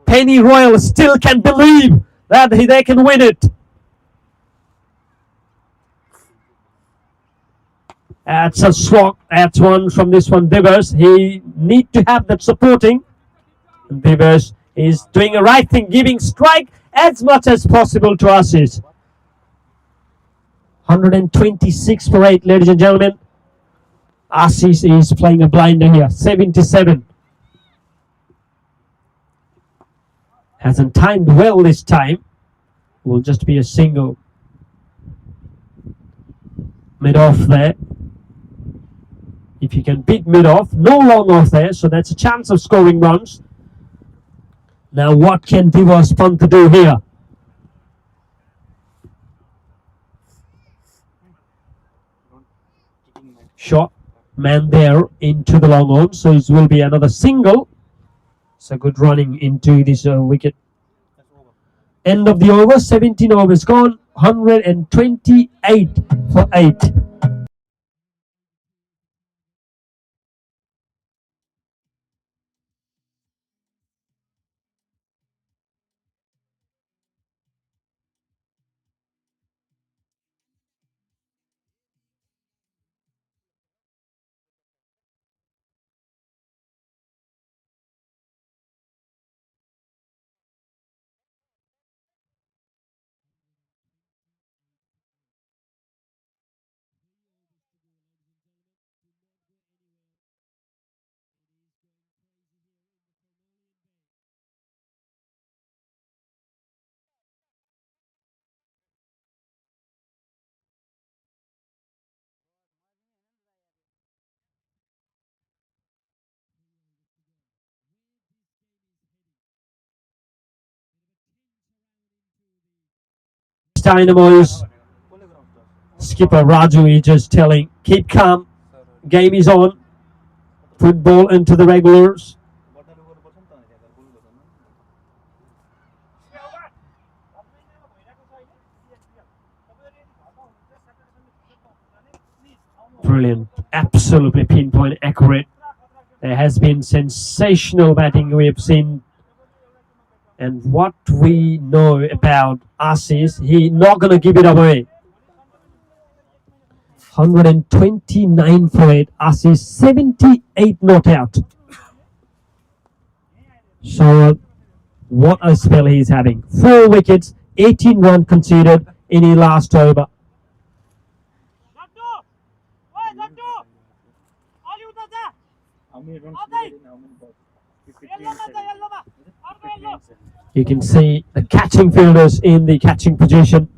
Penny Royal still can believe that they can win it. That's a slog. That's one from this one, Divers. He need to have that supporting. Divers is doing the right thing, giving strike as much as possible to Assis. 126 for 8, ladies and gentlemen. Assis is playing a blinder here. 77. Hasn't timed well this time. Will just be a single. Mid-off there. If you can beat mid-off, no long off there, so that's a chance of scoring runs. Now what can Divas Pant do here? Shot, man there into the long on, so it will be another single. So good running into this wicket. End of the over, 17 overs gone, 128 for 8. Dynamos skipper Raju is just telling, keep calm, game is on, put ball into the regulars. Brilliant, absolutely pinpoint accurate. There has been sensational batting we have seen. And what we know about Assis, he's not going to give it away. 129 for 8. Assis 78 not out. So what a spell he's having. 4 wickets, 18 runs conceded in his last over. You can see the catching fielders in the catching position.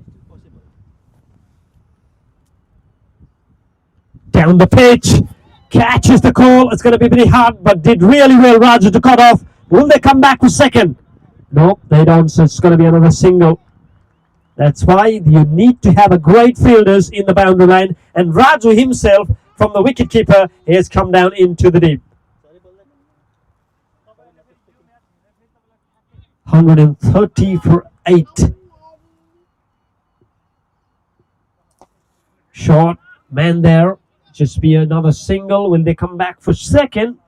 Down the pitch. Catches the call. It's going to be pretty hard, but did really well Raju to cut off. Will they come back for second? No, they don't, so it's going to be another single. That's why you need to have a great fielders in the boundary line. And Raju himself, from the wicketkeeper, has come down into the deep. 130 for 8. Short man there. Just be another single. Will they come back for second?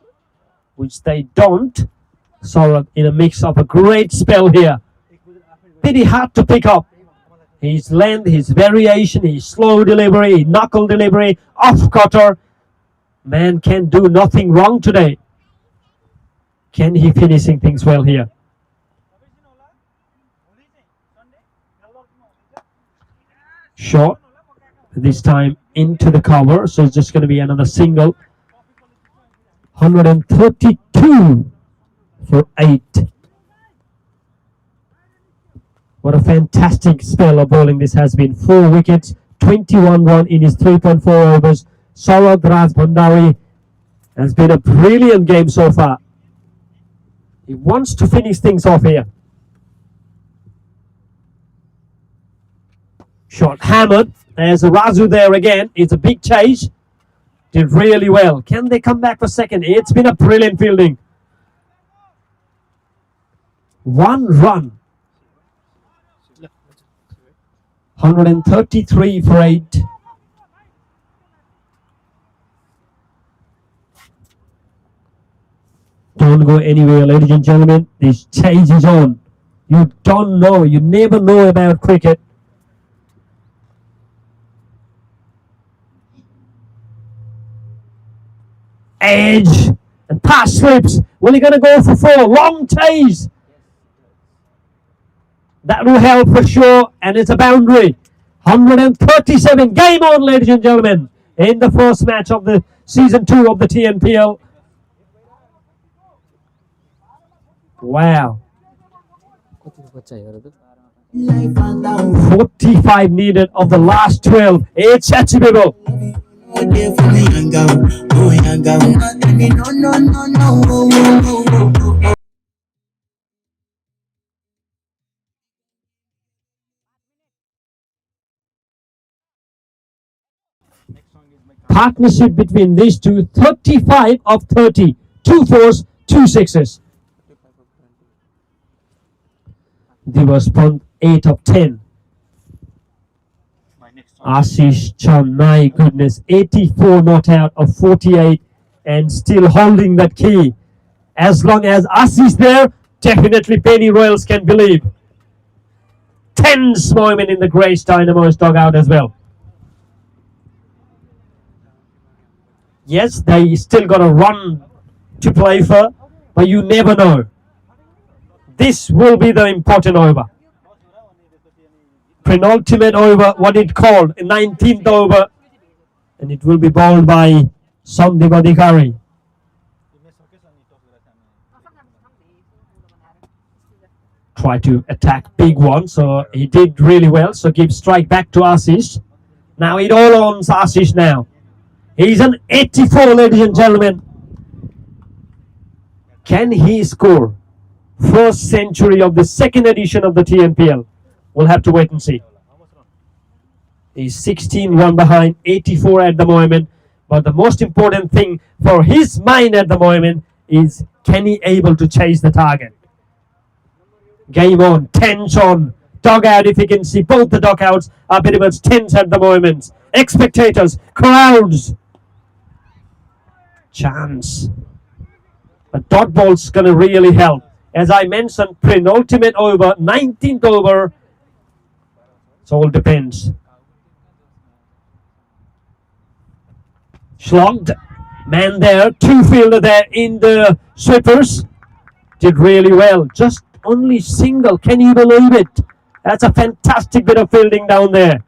Which they don't. Saurabh in a mix of a great spell here. Pretty hard to pick up. His length, his variation, his slow delivery, knuckle delivery, off cutter. Man can do nothing wrong today. Can he finishing things well here? Short. This time into the cover. So it's just going to be another single. 132 for 8. What a fantastic spell of bowling this has been. 4 wickets, 21 run in his 3.4 overs. Saurabh Bhandari has been a brilliant game so far. He wants to finish things off here. Shot hammered. There's a Razu there again. It's a big chase. Did really well. Can they come back for second? It's been a brilliant fielding. 1 run. 133 for 8. Don't go anywhere, ladies and gentlemen. This chase is on. You don't know. You never know about cricket. Edge and pass slips. Well, you're going to go for 4. Long chase. That will help for sure, and it's a boundary. 137. Game on, ladies and gentlemen, in the first match of the season 2 of the TNPL. Wow. 45 needed of the last 12. It's achievable. Partnership between these two, 35 of 30. 2 fours, 2 sixes. Divas Pant, 8 of 10. Ashish Chand, my goodness, 84 not out of 48 and still holding that key. As long as Ashish there, definitely Penny Royals can believe. Tense moment in the Grace Dynamos dugout as well. Yes, they still got a run to play for, but you never know. This will be the important over. Penultimate over, what it called, 19th over, and it will be bowled by Sandeep Adhikari. Try to attack big one, so he did really well. So give strike back to Ashish. Now it all owns Ashish now. He's an 84, ladies and gentlemen. Can he score first century of the second edition of the TNPL? We'll have to wait and see. He's 16 run behind, 84 at the moment. But the most important thing for his mind at the moment is, can he able to chase the target? Game on, tense on. Dugout, if you can see, both the dugouts are pretty much tense at the moment. Spectators, crowds. Chance. But dot ball's going to really help. As I mentioned, penultimate over, 19th over. It all depends. Slogged. Man there, 2 fielder there in the sweepers. Did really well. Just only single. Can you believe it? That's a fantastic bit of fielding down there.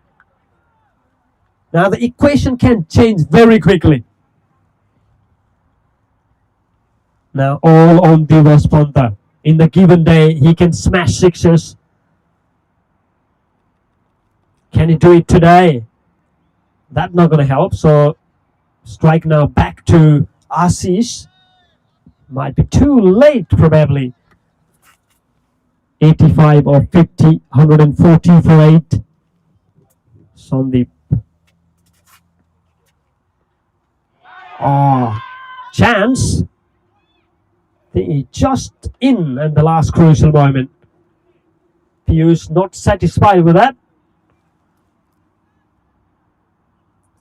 Now the equation can change very quickly. Now all on Divas Panta. In the given day, he can smash sixes. Can he do it today? That's not going to help. So strike now back to Ashish. Might be too late probably. 85 or 50, 140 for 8. Sandeep. Oh, chance. He just in at the last crucial moment. Piyush not satisfied with that.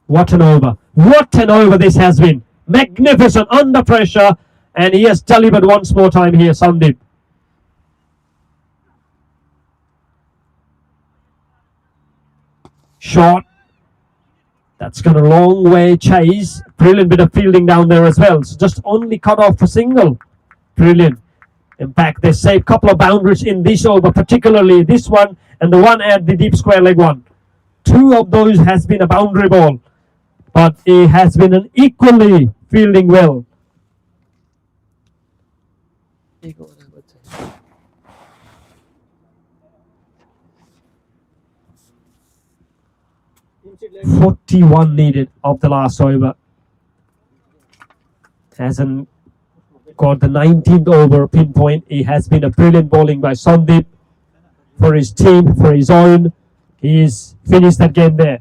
What an over. What an over this has been. Magnificent under pressure. And he has delivered once more time here, Sandeep. Shot. That's got a long way chase. Brilliant bit of fielding down there as well. So just only cut off for single. Brilliant. In fact, they saved a couple of boundaries in this over, particularly this one and the one at the deep square leg one. Two of those has been a boundary ball, but it has been an equally fielding well. .41 needed of the last over. Hasn't got the 19th over pinpoint. It has been a brilliant bowling by Sandeep for his team, for his own. He's finished that game there.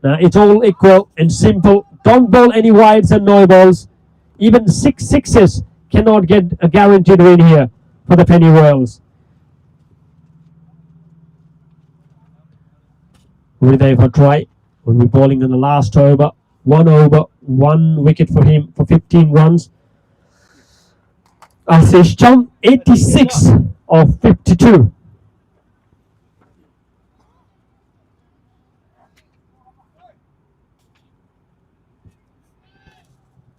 Now it's all equal and simple. Don't bowl any wides and no balls. Even 6 sixes cannot get a guaranteed win here for the Penny Royals. Hriday for try. Will be bowling in the last over. 1 over, 1 wicket for him for 15 runs. Ashish Chand, 86 of 52.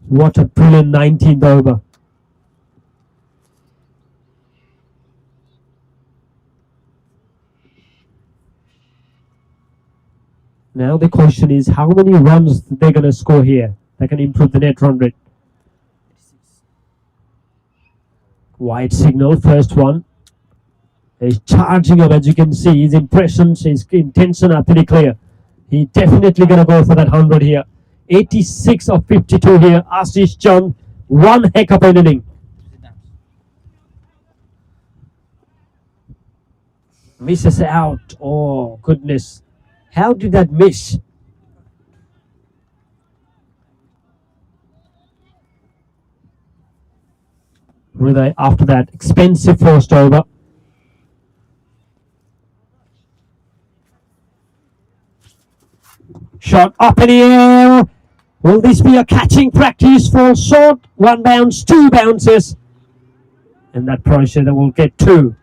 What a brilliant 19th over. Now the question is how many runs they're going to score here that can improve the net run rate. Wide signal, first one. He's charging up, as you can see. His impressions, his intention are pretty clear. He's definitely going to go for that 100 here. 86 of 52 here. Ashish Chand, one heck of an inning. Misses out. Oh, goodness. How did that miss? Hriday after that expensive first over. Shot up in the air. Will this be a catching practice? Fall short. 1 bounce, 2 bounces. And that pressure that will get 2.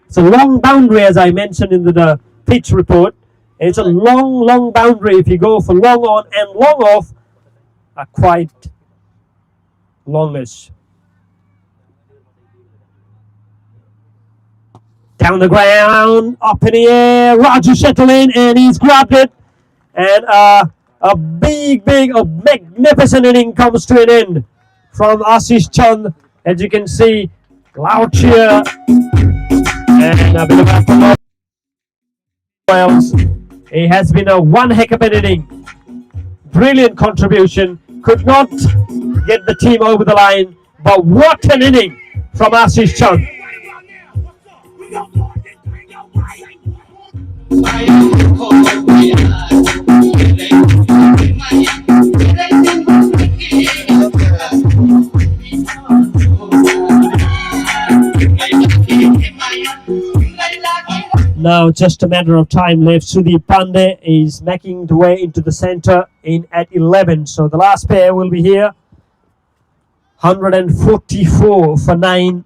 It's a long boundary, as I mentioned in the pitch report. It's a long boundary. If you go for long on and long off, are quite longish. Down the ground, up in the air. Raju settled in and he's grabbed it. And a big, a magnificent inning comes to an end from Ashish Chand. As you can see, loud cheer and a bit of applause. It has been a one heck of an inning. Brilliant contribution. Could not get the team over the line, but what an inning from Ashish Chand. Now just a matter of time left. Sudeep Pandey is making the way into the center at 11. So the last pair will be here. 144 for 9.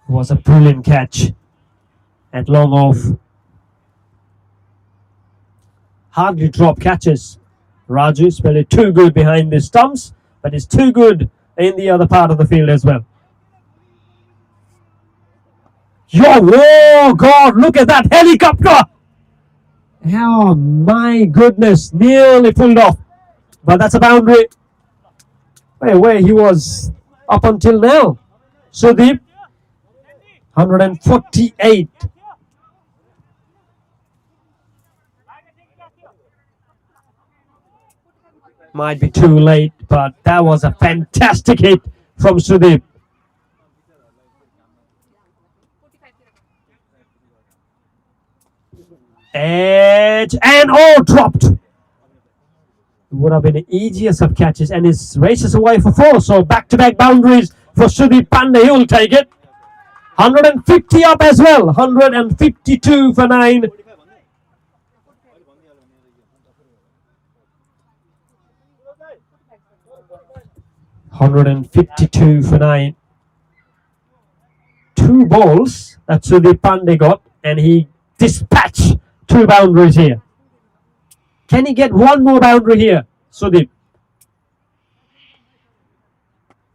Was a brilliant catch at long off. Hardly drop catches. Raju is really too good behind the stumps, but is too good in the other part of the field as well. Oh God, look at that helicopter! Oh my goodness, nearly pulled off. But that's a boundary. Where he was up until now. Sudeep, 148. Might be too late, but that was a fantastic hit from Sudeep. Edge and dropped. would have been the easiest of catches, and it races away for 4. So back-to-back boundaries for Sudeep Pandey. He will take it. 150 up as well. 152 for 9. 152 for 9. 2 balls that Sudeep Pandey got, and he dispatched 2 boundaries here. Can he get 1 more boundary here, Sudeep?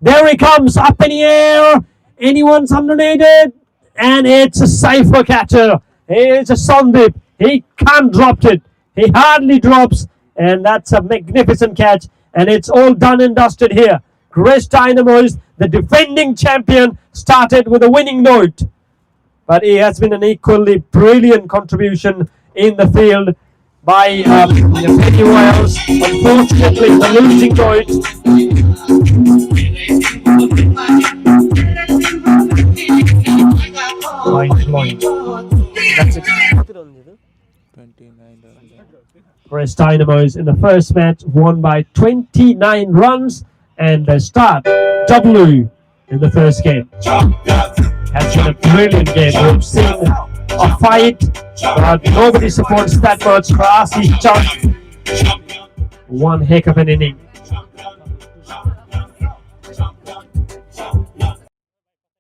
There he comes, up in the air. Anyone's underneath, and it's a safer catcher. It's a Sandeep. He can't drop it. He hardly drops, and that's a magnificent catch. And it's all done and dusted here. Grace Dynamos, the defending champion, started with a winning note. But he has been an equally brilliant contribution in the field by Penny Wales. Unfortunately, the losing note. That's it. 29 Grace Dynamos in the first match won by 29 runs, and they start W in the first game. Has been a brilliant game. We've seen a fight, but nobody supports that much for Ashish Chand. One heck of an inning.